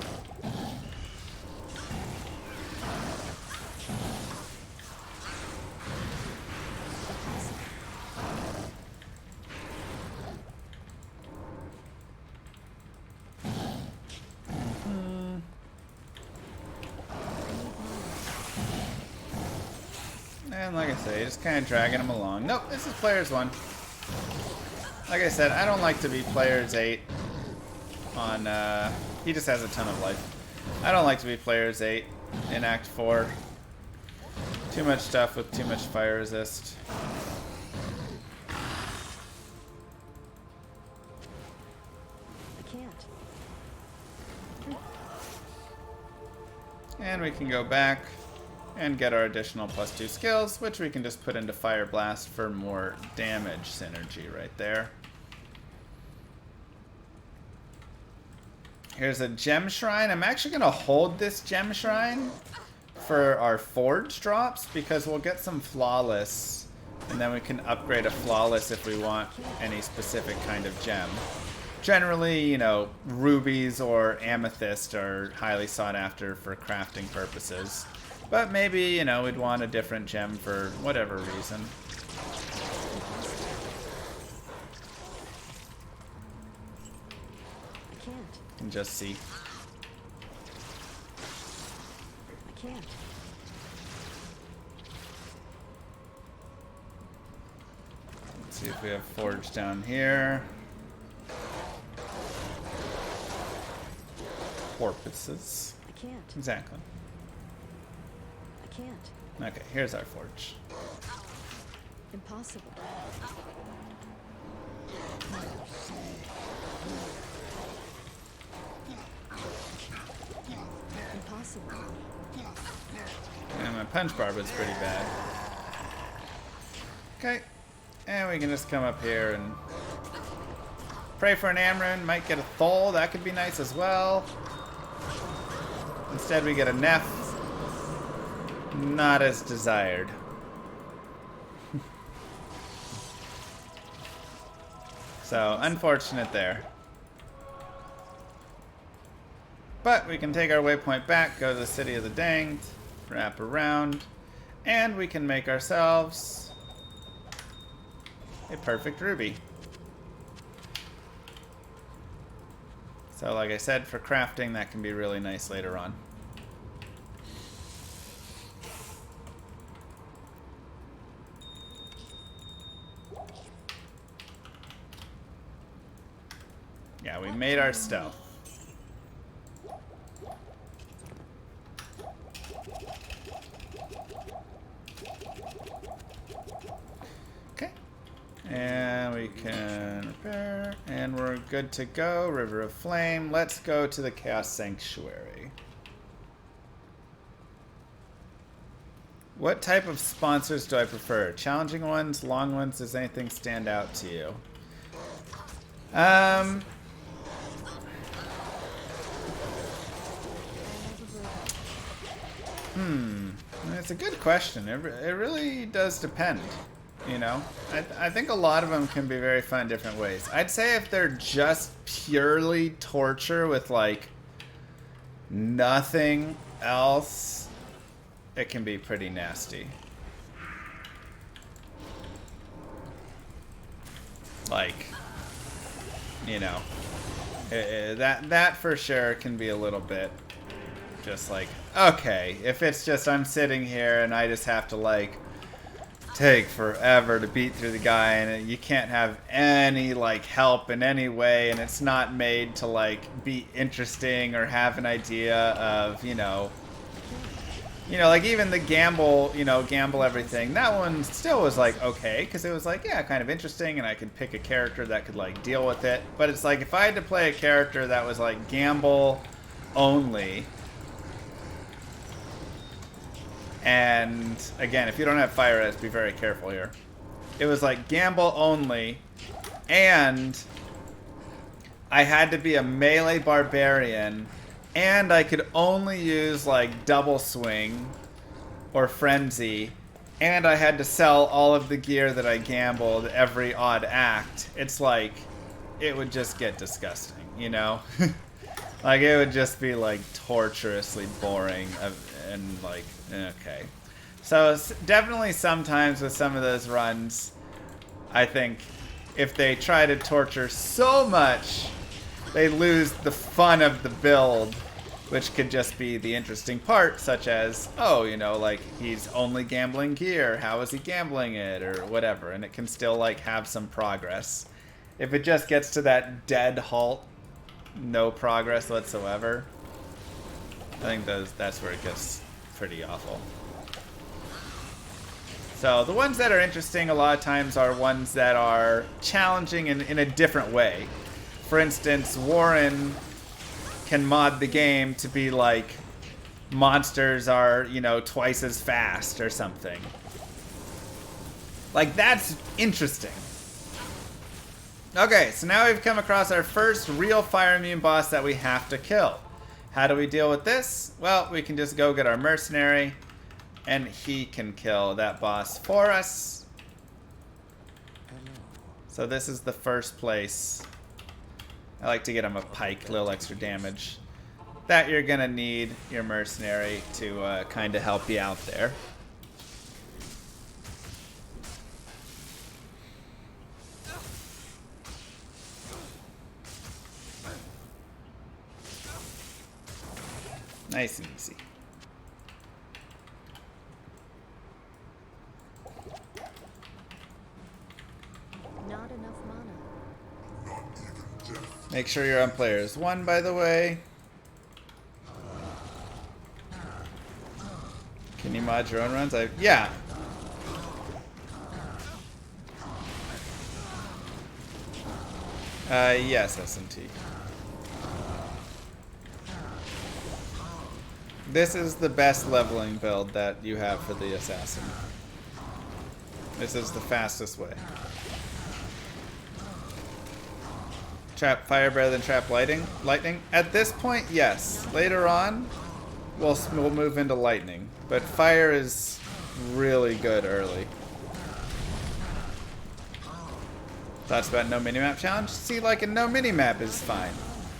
And like I say, just kind of dragging him along. Nope, this is players 1. Like I said, I don't like to be players 8 on, he just has a ton of life. I don't like to be players 8 in Act 4. Too much stuff with too much fire resist. I can't. And we can go back and get our additional +2 skills, which we can just put into Fire Blast for more damage synergy right there. Here's a gem shrine. I'm actually going to hold this gem shrine for our forge drops because we'll get some flawless, and then we can upgrade a flawless if we want any specific kind of gem. Generally, you know, rubies or amethyst are highly sought after for crafting purposes. But maybe, you know, we'd want a different gem for whatever reason. I can't. You can just see. I can't. Let's see if we have forge down here. Porpoises. I can't. Exactly. I can't. Okay, here's our forge. Impossible. Impossible. And my punch barbed's pretty bad. Okay. And we can just come up here and pray for an Amrun. Might get a Thol. That could be nice as well. Instead we get a Neph. Not as desired. So, unfortunate there. But we can take our waypoint back, go to the City of the Danged, wrap around, and we can make ourselves a perfect ruby. So like I said, for crafting, that can be really nice later on. Yeah, we made our stealth. Okay. And we can repair. And we're good to go. River of Flame. Let's go to the Chaos Sanctuary. What type of sponsors do I prefer? Challenging ones? Long ones? Does anything stand out to you? It's a good question. It really does depend. You know, I think a lot of them can be very fun in different ways. I'd say if they're just purely torture with like nothing else, it can be pretty nasty. Like, you know, that for sure can be a little bit just like, okay, if it's just I'm sitting here and I just have to like take forever to beat through the guy and you can't have any like help in any way and it's not made to like be interesting or have an idea of, you know, like even the gamble everything, that one still was like okay, because it was like, yeah, kind of interesting and I could pick a character that could like deal with it. But it's like if I had to play a character that was like gamble only, and again, if you don't have fire res, be very careful here. It was like gamble only, and I had to be a melee barbarian, and I could only use like double swing or frenzy, and I had to sell all of the gear that I gambled every odd act. It's like, it would just get disgusting, you know? Like it would just be like torturously boring and like, okay. So definitely sometimes with some of those runs, I think if they try to torture so much, they lose the fun of the build, which could just be the interesting part, such as, oh, you know, like he's only gambling gear, how is he gambling it, or whatever, and it can still like have some progress. If it just gets to that dead halt, no progress whatsoever, I think that's where it gets pretty awful. So the ones that are interesting a lot of times are ones that are challenging in a different way. For instance, Warren can mod the game to be like monsters are, you know, twice as fast or something. Like, that's interesting. Okay, so now we've come across our first real fire immune boss that we have to kill. How do we deal with this? Well, we can just go get our mercenary, and he can kill that boss for us. So this is the first place. I like to get him a pike, a little extra damage. That you're gonna need your mercenary to kind of help you out there. Nice and easy. Not enough mana. Make sure you're on players 1, by the way. Can you mod your own runs? Yeah. Yes, S&T. This is the best leveling build that you have for the assassin. This is the fastest way. Trap fire better than trap lightning? At this point, yes. Later on, we'll move into lightning. But fire is really good early. Thoughts about no minimap challenge? See, like a no minimap is fine.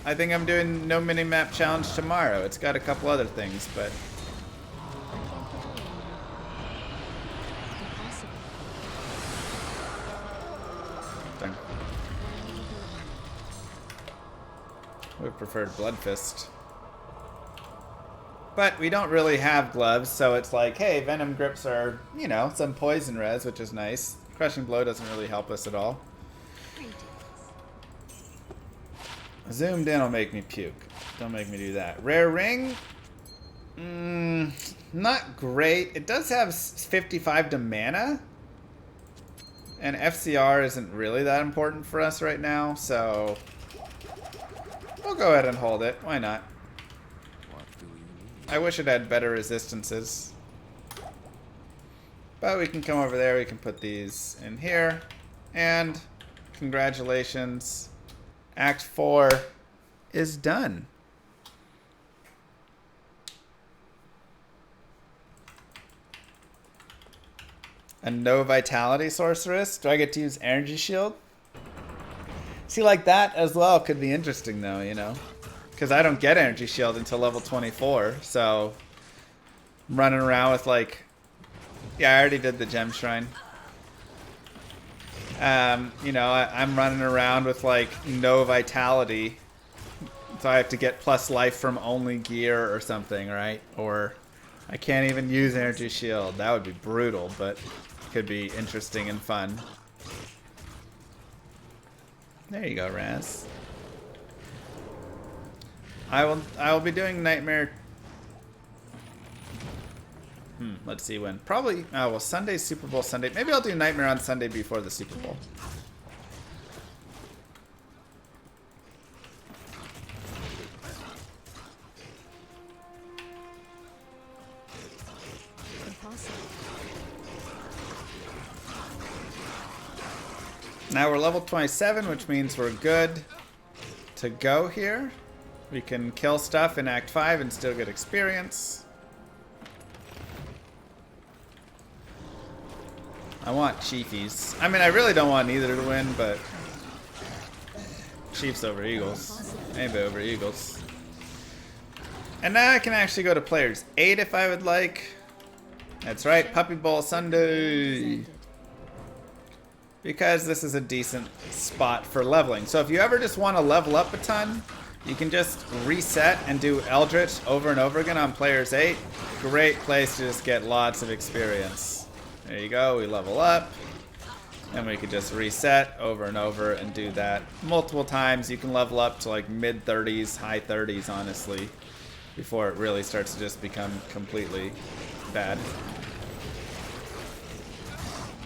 I think I'm doing no minimap challenge tomorrow. It's got a couple other things, but... Done. We preferred Blood Fist. But we don't really have gloves, so it's like, hey, Venom Grips are, you know, some poison res, which is nice. Crushing Blow doesn't really help us at all. Zoomed in will make me puke. Don't make me do that. Rare Ring? Not great. It does have 55 to mana. And FCR isn't really that important for us right now, so... we'll go ahead and hold it. Why not? I wish it had better resistances. But we can come over there. We can put these in here. And congratulations. Act 4 is done. A no vitality sorceress. Do I get to use energy shield? See, like that as well could be interesting though, you know? Because I don't get energy shield until level 24, so I'm running around with like, yeah, I already did the gem shrine. You know, I'm running around with like no vitality, so I have to get plus life from only gear or something, right? Or I can't even use energy shield. That would be brutal, but could be interesting and fun. There you go, Raz. I will be doing Nightmare. Let's see when. Probably, well, Sunday's Super Bowl Sunday. Maybe I'll do Nightmare on Sunday before the Super Bowl. Impossible. Now we're level 27, which means we're good to go here. We can kill stuff in Act 5 and still get experience. I want Chiefies. I mean, I really don't want either to win, but Chiefs over Eagles. Maybe over Eagles. And now I can actually go to players 8 if I would like. That's right, Puppy Bowl Sunday. Because this is a decent spot for leveling. So if you ever just want to level up a ton, you can just reset and do Eldritch over and over again on players 8. Great place to just get lots of experience. There you go, we level up. And we can just reset over and over and do that multiple times. You can level up to like mid 30s, high 30s, honestly, before it really starts to just become completely bad.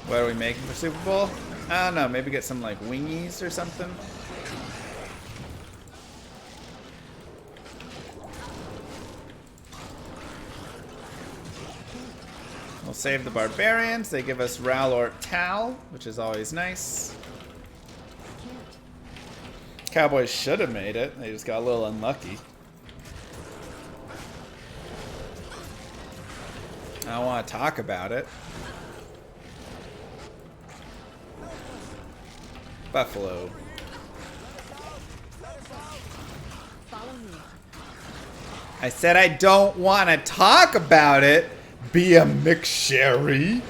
What are we making for Super Bowl? I don't know, maybe get some like wingies or something. We'll save the barbarians. They give us Ralort Tal, which is always nice. Cowboys should have made it. They just got a little unlucky. I don't want to talk about it. Buffalo. Follow me. I said I don't want to talk about it. Be a McSherry.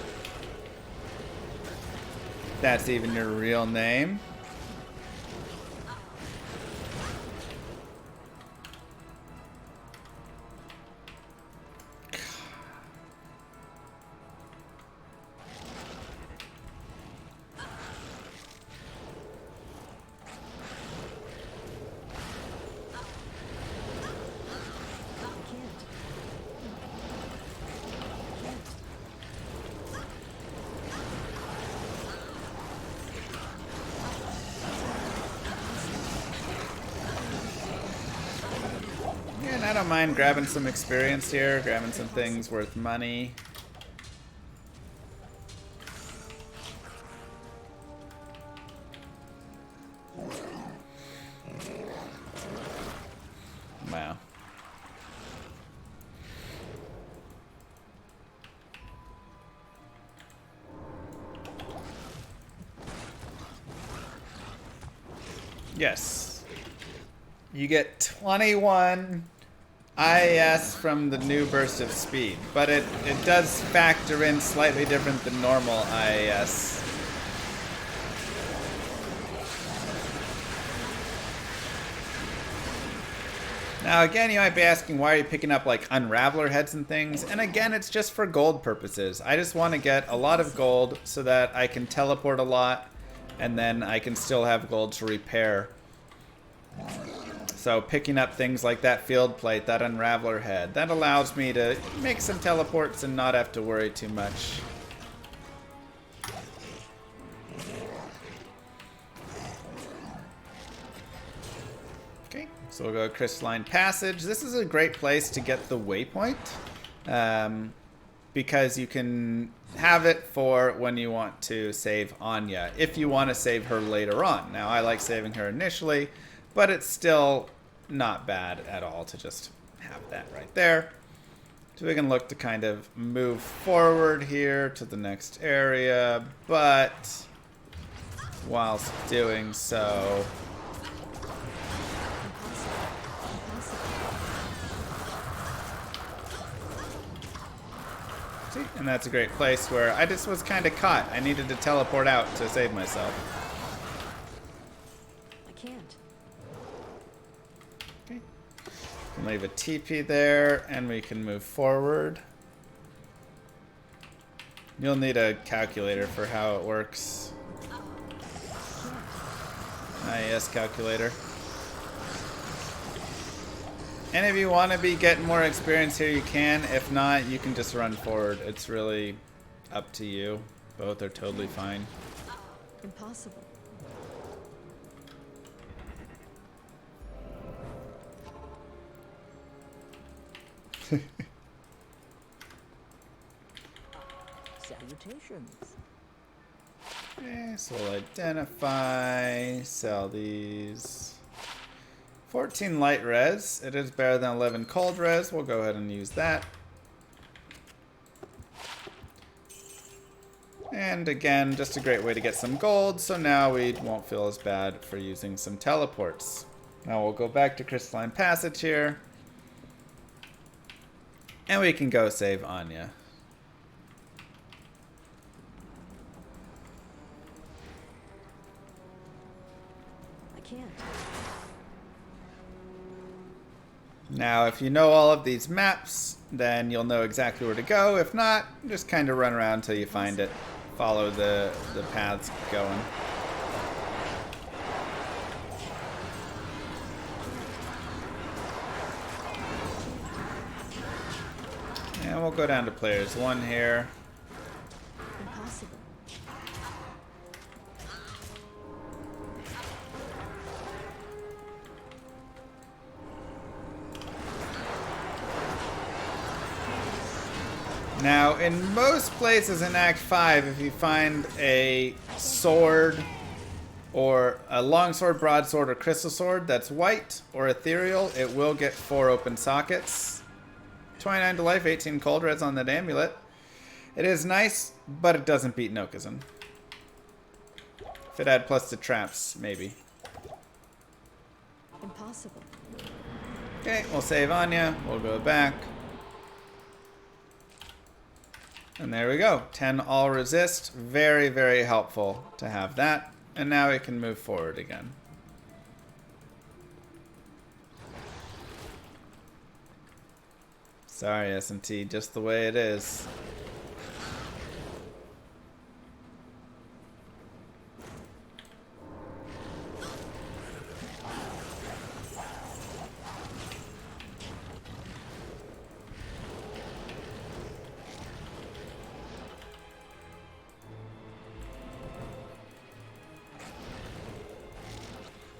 That's even your real name. I don't mind grabbing some experience here, grabbing some things worth money. Wow. Yes. You get 21 IAS from the new burst of speed, but it does factor in slightly different than normal IAS. Now again, you might be asking, why are you picking up like Unraveler heads and things? And again, it's just for gold purposes. I just want to get a lot of gold so that I can teleport a lot, and then I can still have gold to repair. So picking up things like that field plate, that Unraveler head, that allows me to make some teleports and not have to worry too much. Okay, so we'll go Crystalline Passage. This is a great place to get the waypoint, because you can have it for when you want to save Anya, if you want to save her later on. Now, I like saving her initially, but it's still not bad at all to just have that right there. So we can look to kind of move forward here to the next area, but whilst doing so, see, and that's a great place where I just was kind of caught. I needed to teleport out to save myself. I can't. Okay. Can leave a TP there, and we can move forward. You'll need a calculator for how it works. Ah, yes, calculator. And if you want to be getting more experience here, you can. If not, you can just run forward. It's really up to you. Both are totally fine. Impossible. Salutations. Okay, so we'll identify, sell these. 14 light res. It is better than 11 cold res. We'll go ahead and use that. And again, just a great way to get some gold, so now we won't feel as bad for using some teleports. Now we'll go back to Crystalline Passage here. And we can go save Anya. I can't. Now, if you know all of these maps, then you'll know exactly where to go. If not, just kind of run around until you find it. Follow the paths going. And we'll go down to players 1 here. Impossible. Now, in most places in Act 5, if you find a sword or a longsword, broadsword, or crystal sword that's white or ethereal, it will get 4 open sockets. 29 to life, 18 cold reds on that amulet. It is nice, but it doesn't beat Nokazin. If it had plus to traps, maybe. Impossible. Okay, we'll save Anya. We'll go back. And there we go. 10 all resist. Very, very helpful to have that. And now we can move forward again. Sorry, S&T, just the way it is.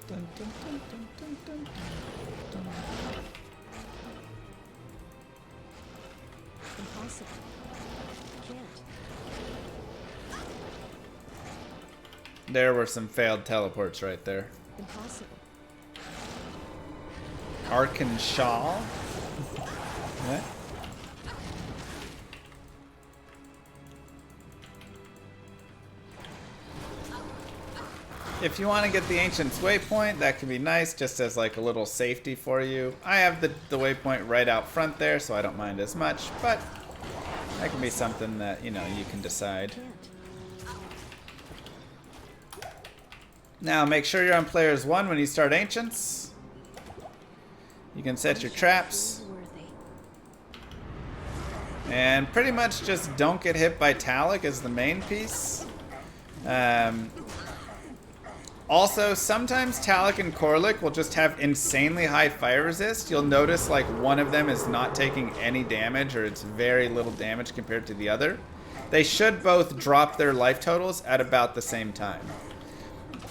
Dun, dun, dun, dun, dun, dun, dun, dun. Impossible. I can't. There were some failed teleports right there. Impossible. Arkanshaw? What? If you want to get the Ancient's Waypoint, that can be nice, just as like a little safety for you. I have the waypoint right out front there, so I don't mind as much, but that can be something that, you know, you can decide. Can't. Now, make sure you're on players 1 when you start Ancients. You can set your traps. Worthy. And pretty much just don't get hit by Talic is the main piece. Also, sometimes Talic and Korlik will just have insanely high fire resist. You'll notice like one of them is not taking any damage, or it's very little damage compared to the other. They should both drop their life totals at about the same time.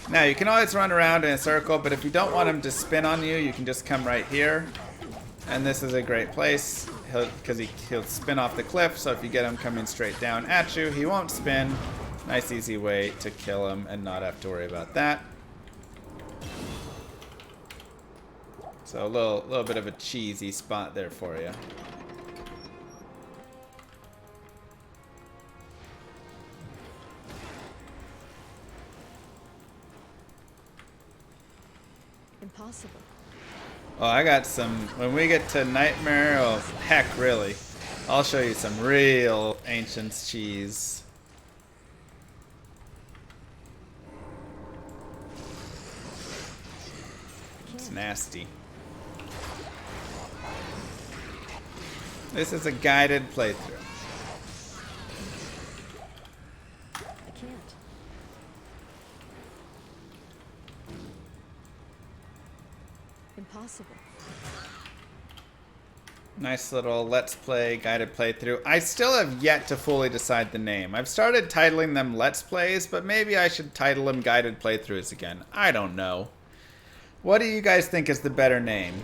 Now, you can always run around in a circle, but if you don't want him to spin on you, you can just come right here. And this is a great place, because he'll spin off the cliff, so if you get him coming straight down at you, he won't spin. Nice easy way to kill him and not have to worry about that. So a little bit of a cheesy spot there for you. Impossible. Oh, I got some. When we get to Nightmare, oh, heck, really. I'll show you some real Ancients cheese. It's nasty. This is a guided playthrough. I can't. Impossible. Nice little Let's Play guided playthrough. I still have yet to fully decide the name. I've started titling them Let's Plays, but maybe I should title them guided playthroughs again. I don't know. What do you guys think is the better name?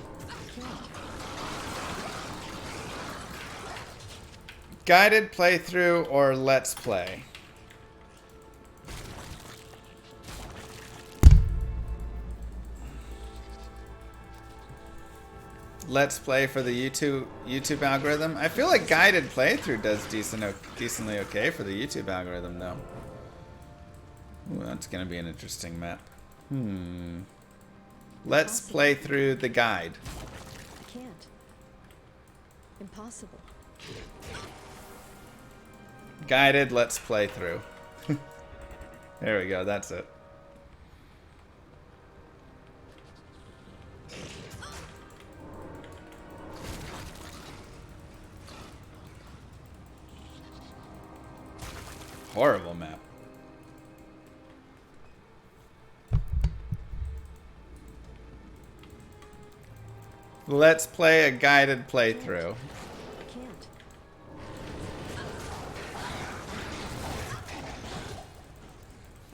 Guided playthrough or Let's Play? Let's Play for the YouTube algorithm. I feel like guided playthrough does decently okay for the YouTube algorithm, though. Ooh, that's gonna be an interesting map. Let's play through the guide. I can't. Impossible. Guided Let's Play through. There we go. That's it. Horrible map. Let's play a guided playthrough. I can't.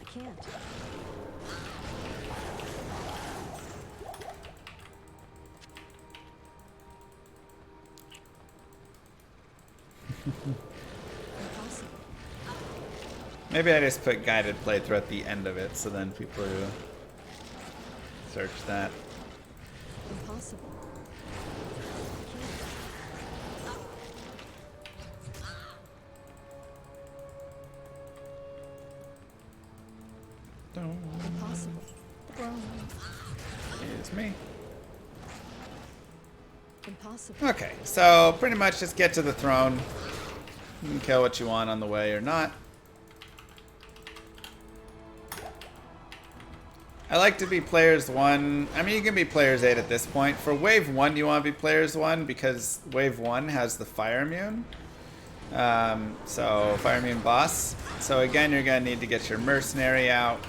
I can't. Impossible. Maybe I just put guided playthrough at the end of it, so then people who search that. Impossible. Impossible. It's me. Impossible. Okay, so pretty much just get to the throne. You can kill what you want on the way or not. I like to be players 1. I mean, you can be players 8 at this point. For wave 1, you want to be players 1 because wave 1 has the fire immune. So fire immune boss. So again, you're going to need to get your mercenary out.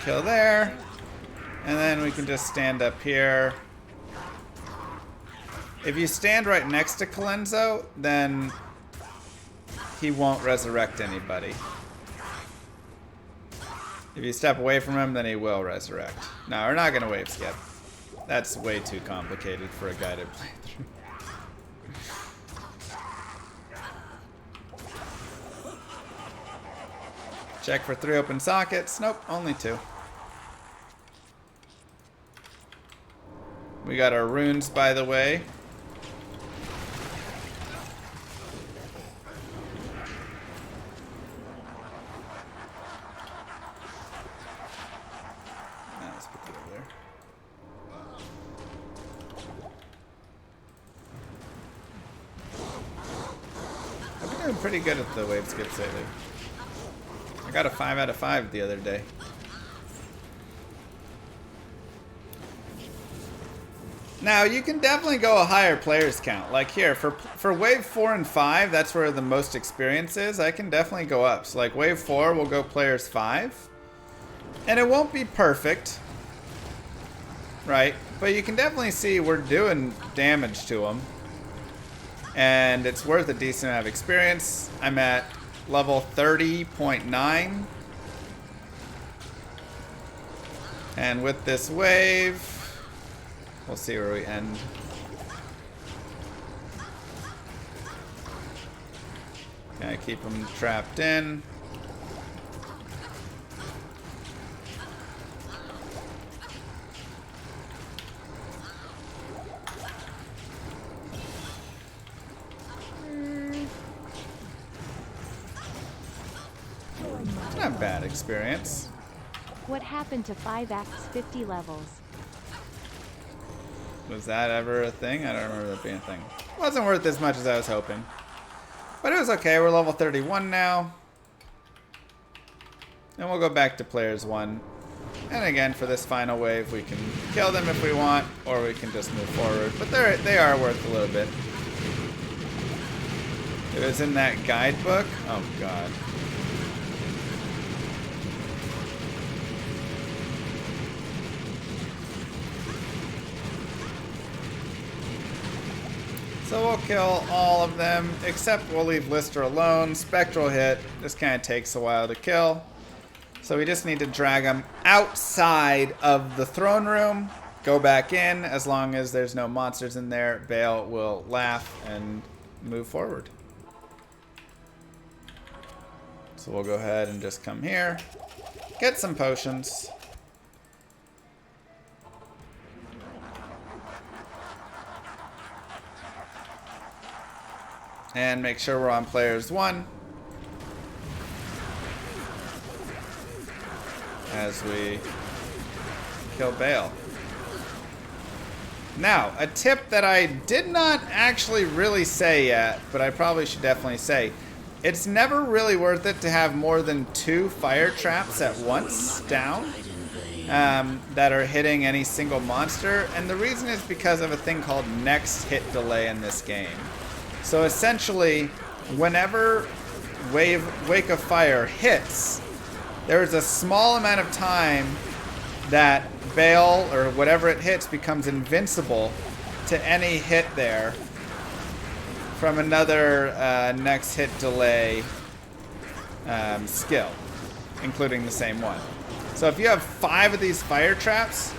Kill there, and then we can just stand up here. If you stand right next to Colenso, then he won't resurrect anybody. If you step away from him, then he will resurrect. No, we're not going to wave skip. That's way too complicated for a guided playthrough. Check for 3 open sockets. Nope, only 2. We got our runes, by the way. Let's put that over there. I've been doing pretty good at the wave skips lately. I got a 5 out of 5 the other day. Now, you can definitely go a higher players count. Like here, for wave 4 and 5, that's where the most experience is. I can definitely go up. So like wave 4, we'll go players 5. And it won't be perfect, right? But you can definitely see we're doing damage to them. And it's worth a decent amount of experience. I'm at level 30.9. And with this wave, we'll see where we end. Gonna keep them trapped in. bad experience. What happened to 5 acts 50 levels? Was that ever a thing? I don't remember that being a thing. Wasn't worth as much as I was hoping. But it was okay. We're level 31 now. And we'll go back to players 1. And again, for this final wave, we can kill them if we want, or we can just move forward. But they are worth a little bit. It was in that guidebook. Oh, God. So we'll kill all of them, except we'll leave Lister alone. Spectral hit. This kind of takes a while to kill. So we just need to drag them outside of the throne room. Go back in. As long as there's no monsters in there, Baal will laugh and move forward. So we'll go ahead and just come here. Get some potions. And make sure we're on players 1. As we kill Baal. Now, a tip that I did not actually really say yet, but I probably should definitely say. It's never really worth it to have more than 2 fire traps at once down that are hitting any single monster. And the reason is because of a thing called next hit delay in this game. So essentially, whenever Wake of Fire hits, there is a small amount of time that Baal, or whatever it hits, becomes invincible to any hit there from another next hit delay skill, including the same one. So if you have 5 of these fire traps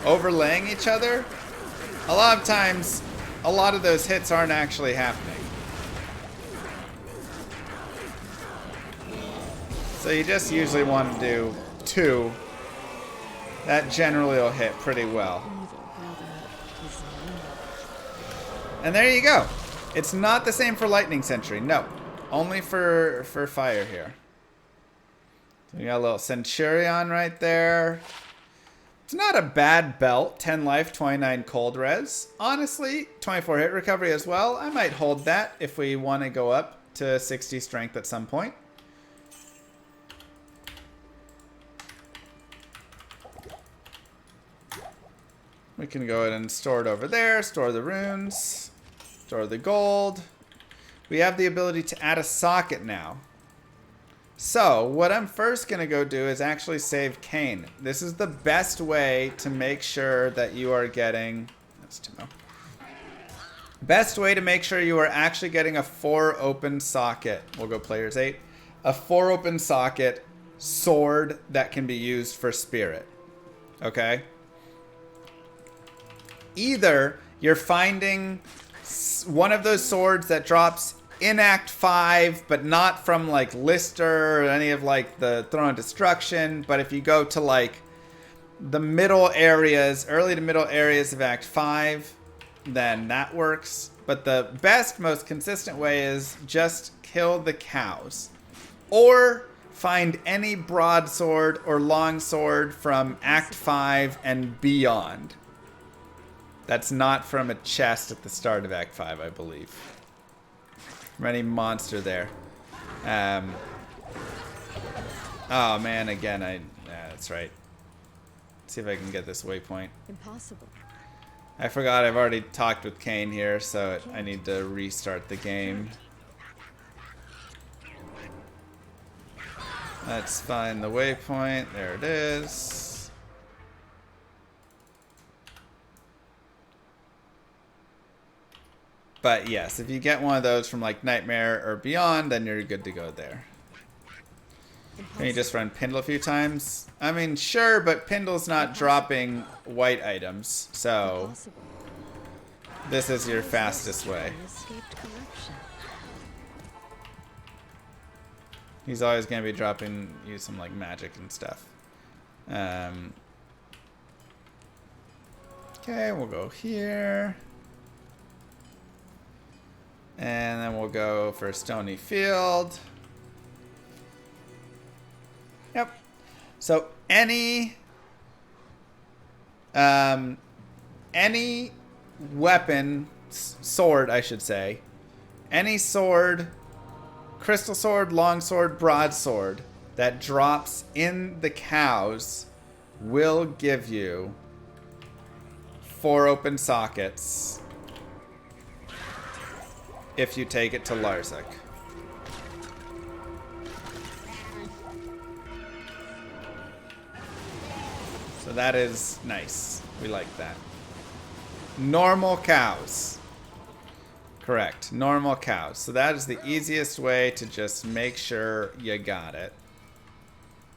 overlaying each other, a lot of times, a lot of those hits aren't actually happening. So you just usually want to do 2. That generally will hit pretty well. And there you go. It's not the same for Lightning Sentry. No. Only for fire here. So we got a little Centurion right there. It's not a bad belt. 10 life, 29 cold res. Honestly, 24 hit recovery as well. I might hold that if we want to go up to 60 strength at some point. We can go ahead and store it over there. Store the runes. Store the gold. We have the ability to add a socket now. So, what I'm first going to go do is actually save Cain. This is the best way to make sure that you are getting... That's Timo. Best way to make sure you are actually getting a 4 open socket. We'll go players 8. A 4 open socket sword that can be used for spirit. Okay? Either you're finding one of those swords that drops in Act 5, but not from like Lister or any of like the Throne of Destruction. But if you go to like the middle areas, early to middle areas of Act 5, then that works. But the best, most consistent way is just kill the cows. Or find any broadsword or longsword from Act 5 and beyond. That's not from a chest at the start of Act 5, I believe. From any monster there. Oh man, again, yeah, that's right. Let's see if I can get this waypoint. Impossible. I forgot I've already talked with Cain here, so I need to restart the game. Let's find the waypoint. There it is. But yes, if you get one of those from like Nightmare or beyond, then you're good to go there. Can you just run Pindle a few times? I mean, sure, but Pindle's not dropping white items, so this is your fastest way. He's always going to be dropping you some like magic and stuff. Okay, we'll go here. And then we'll go for Stony Field. Yep. So any weapon, sword, I should say, any sword, crystal sword, long sword, broadsword that drops in the cows will give you 4 open sockets if you take it to Larzik. So that is nice. We like that. Normal cows. Correct. Normal cows. So that is the easiest way to just make sure you got it.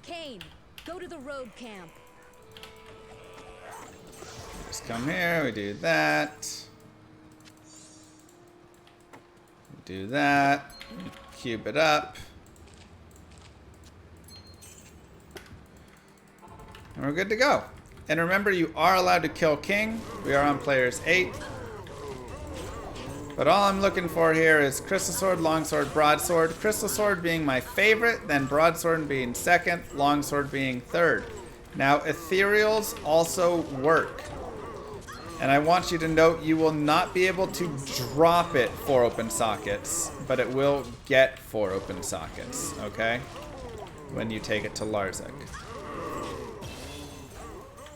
Kane, go to the road camp. Just come here. We do that. We do that. Cube it up. And we're good to go. And remember, you are allowed to kill King. We are on players 8. But all I'm looking for here is Crystal Sword, Longsword, Broadsword. Crystal Sword being my favorite, then Broadsword being second, Longsword being third. Now, Ethereals also work. And I want you to note you will not be able to drop it 4 open sockets, but it will get 4 open sockets, okay? When you take it to Larzik.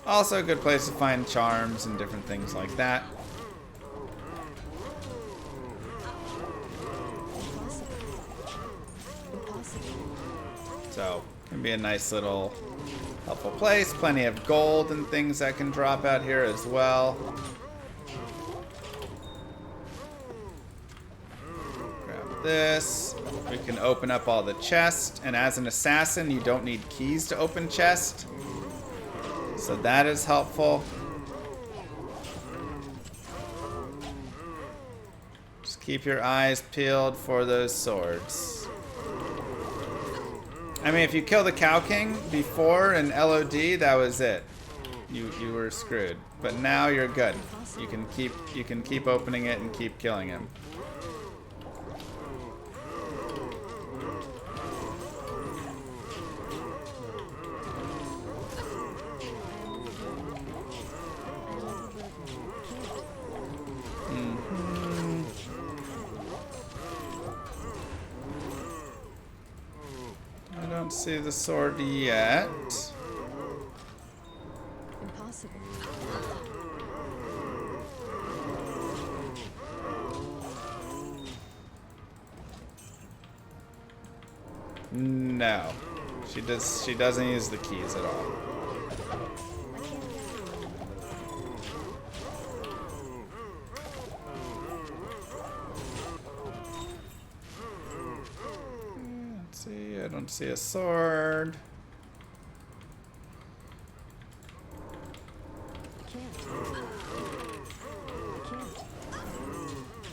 Also a good place to find charms and different things like that. So, can be a nice little helpful place. Plenty of gold and things that can drop out here as well. Grab this. We can open up all the chests. And as an assassin, you don't need keys to open chests. So that is helpful. Just keep your eyes peeled for those swords. I mean, if you kill the Cow King before in LOD, that was it. You were screwed. But now you're good. You can keep opening it and keep killing him. See the sword yet. Impossible. No. She doesn't use the keys at all. I don't see a sword. I can't.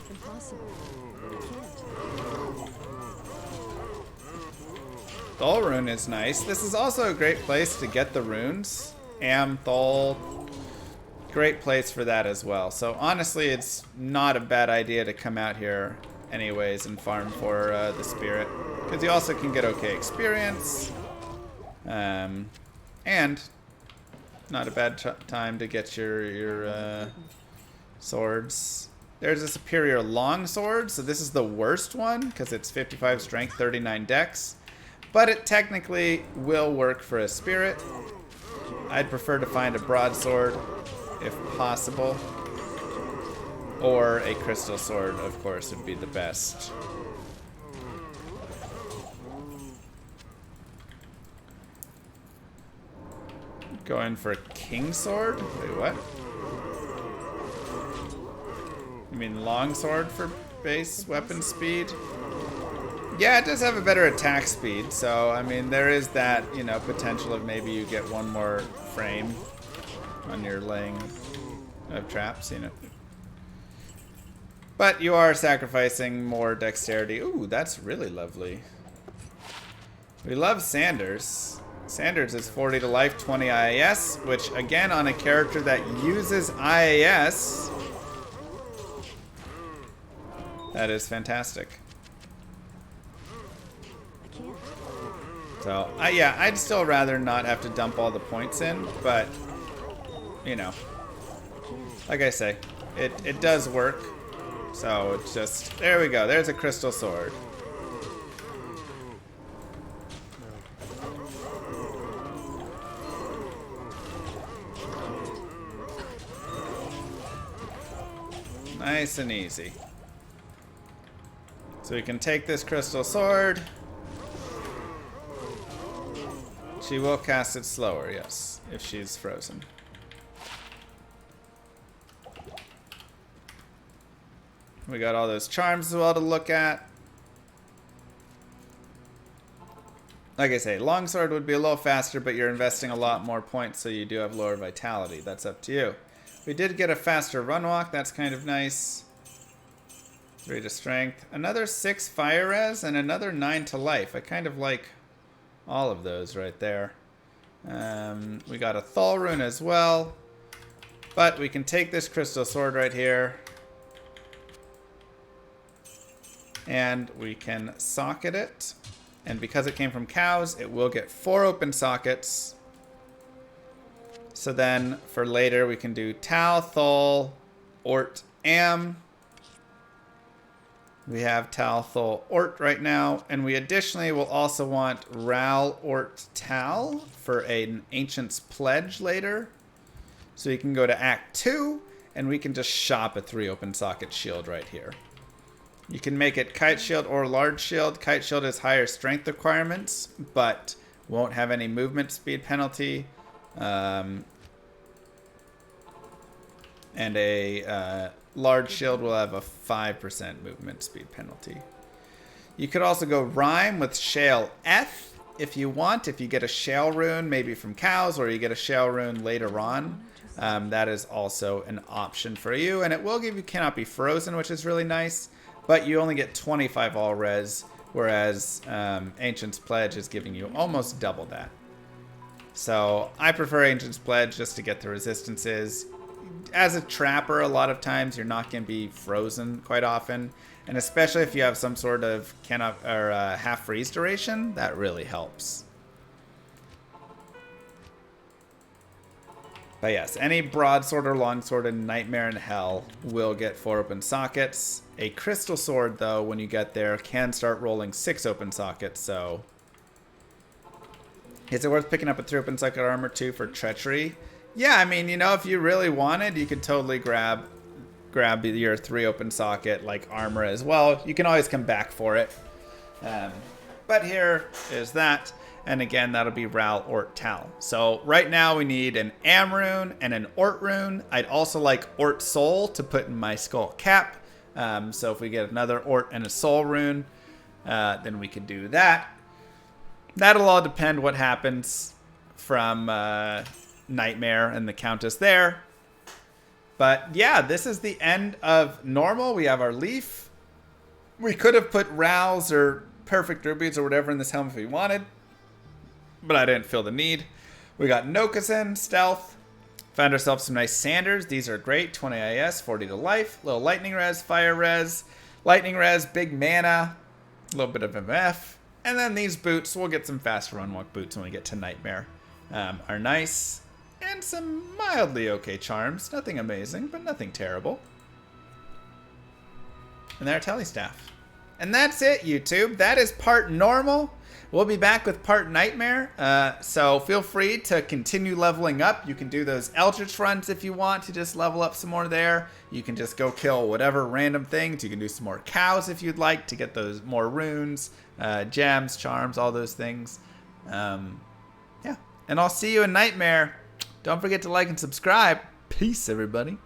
Impossible. I can't. Thol rune is nice. This is also a great place to get the runes. Am, Thol. Great place for that as well. So honestly, it's not a bad idea to come out here anyways and farm for the spirit. Because you also can get okay experience. And not a bad time to get your swords. There's a superior long sword, so this is the worst one because it's 55 strength, 39 dex. But it technically will work for a spirit. I'd prefer to find a broadsword if possible. Or a crystal sword, of course, would be the best. Going for a king sword? Wait, what? You mean long sword for base weapon speed? Yeah, it does have a better attack speed, so I mean there is that, you know, potential of maybe you get one more frame on your laying of traps, you know. But you are sacrificing more dexterity. Ooh, that's really lovely. We love Sanders. Sanders is 40 to life, 20 IAS, which again on a character that uses IAS, that is fantastic. I can't. So, yeah, I'd still rather not have to dump all the points in, but, you know, like I say, it does work. So it's just, there we go. There's a crystal sword. Nice and easy. So we can take this crystal sword. She will cast it slower, yes, if she's frozen. We got all those charms as well to look at. Like I say, longsword would be a little faster, but you're investing a lot more points, so you do have lower vitality. That's up to you. We did get a faster run walk. That's kind of nice. 3 to strength. Another 6 fire res and another 9 to life. I kind of like all of those right there. We got a Thal rune as well. But we can take this crystal sword right here. And we can socket it. And because it came from cows, it will get 4 open sockets. So then for later, we can do Tal, Thal, Ort, Am. We have Tal, Thal, Ort right now. And we additionally will also want Ral, Ort, Tal for an Ancient's Pledge later. So you can go to Act 2, and we can just shop a 3 open socket shield right here. You can make it Kite Shield or Large Shield. Kite Shield has higher strength requirements, but won't have any movement speed penalty. And a Large Shield will have a 5% movement speed penalty. You could also go Rhyme with Shale F if you want. If you get a Shale rune, maybe from cows, or you get a Shale rune later on. That is also an option for you. And it will give you Cannot Be Frozen, which is really nice. But you only get 25 all res, whereas Ancient's Pledge is giving you almost double that. So I prefer Ancient's Pledge just to get the resistances. As a trapper, a lot of times you're not going to be frozen quite often. And especially if you have some sort of half freeze duration, that really helps. But yes, any broadsword or longsword in Nightmare in Hell will get 4 open sockets. A crystal sword, though, when you get there, can start rolling 6 open sockets, so... Is it worth picking up a 3 open socket armor, too, for treachery? Yeah, I mean, you know, if you really wanted, you could totally grab your 3 open socket, like, armor as well. You can always come back for it. But here is that. And again, that'll be Ral, Ort, Tal. So right now we need an Am rune and an Ort rune. I'd also like Ort Soul to put in my skull cap. So if we get another Ort and a Soul rune, then we could do that. That'll all depend what happens from Nightmare and the Countess there. But yeah, this is the end of normal. We have our leaf. We could have put Rals or Perfect Rubies or whatever in this helmet if we wanted, but I didn't feel the need. We got Nokusen, Stealth. Found ourselves some nice Sanders. These are great. 20 IS, 40 to life. Little Lightning Res, Fire Res. Lightning Res, big mana. A little bit of MF. And then these boots, we'll get some fast run walk boots when we get to Nightmare. Are nice. And some mildly okay charms. Nothing amazing, but nothing terrible. And their Telestaff. And that's it, YouTube. That is part normal. We'll be back with part Nightmare, so feel free to continue leveling up. You can do those Eldritch runs if you want to just level up some more there. You can just go kill whatever random things. You can do some more cows if you'd like to get those more runes, gems, charms, all those things. Yeah, and I'll see you in Nightmare. Don't forget to like and subscribe. Peace, everybody.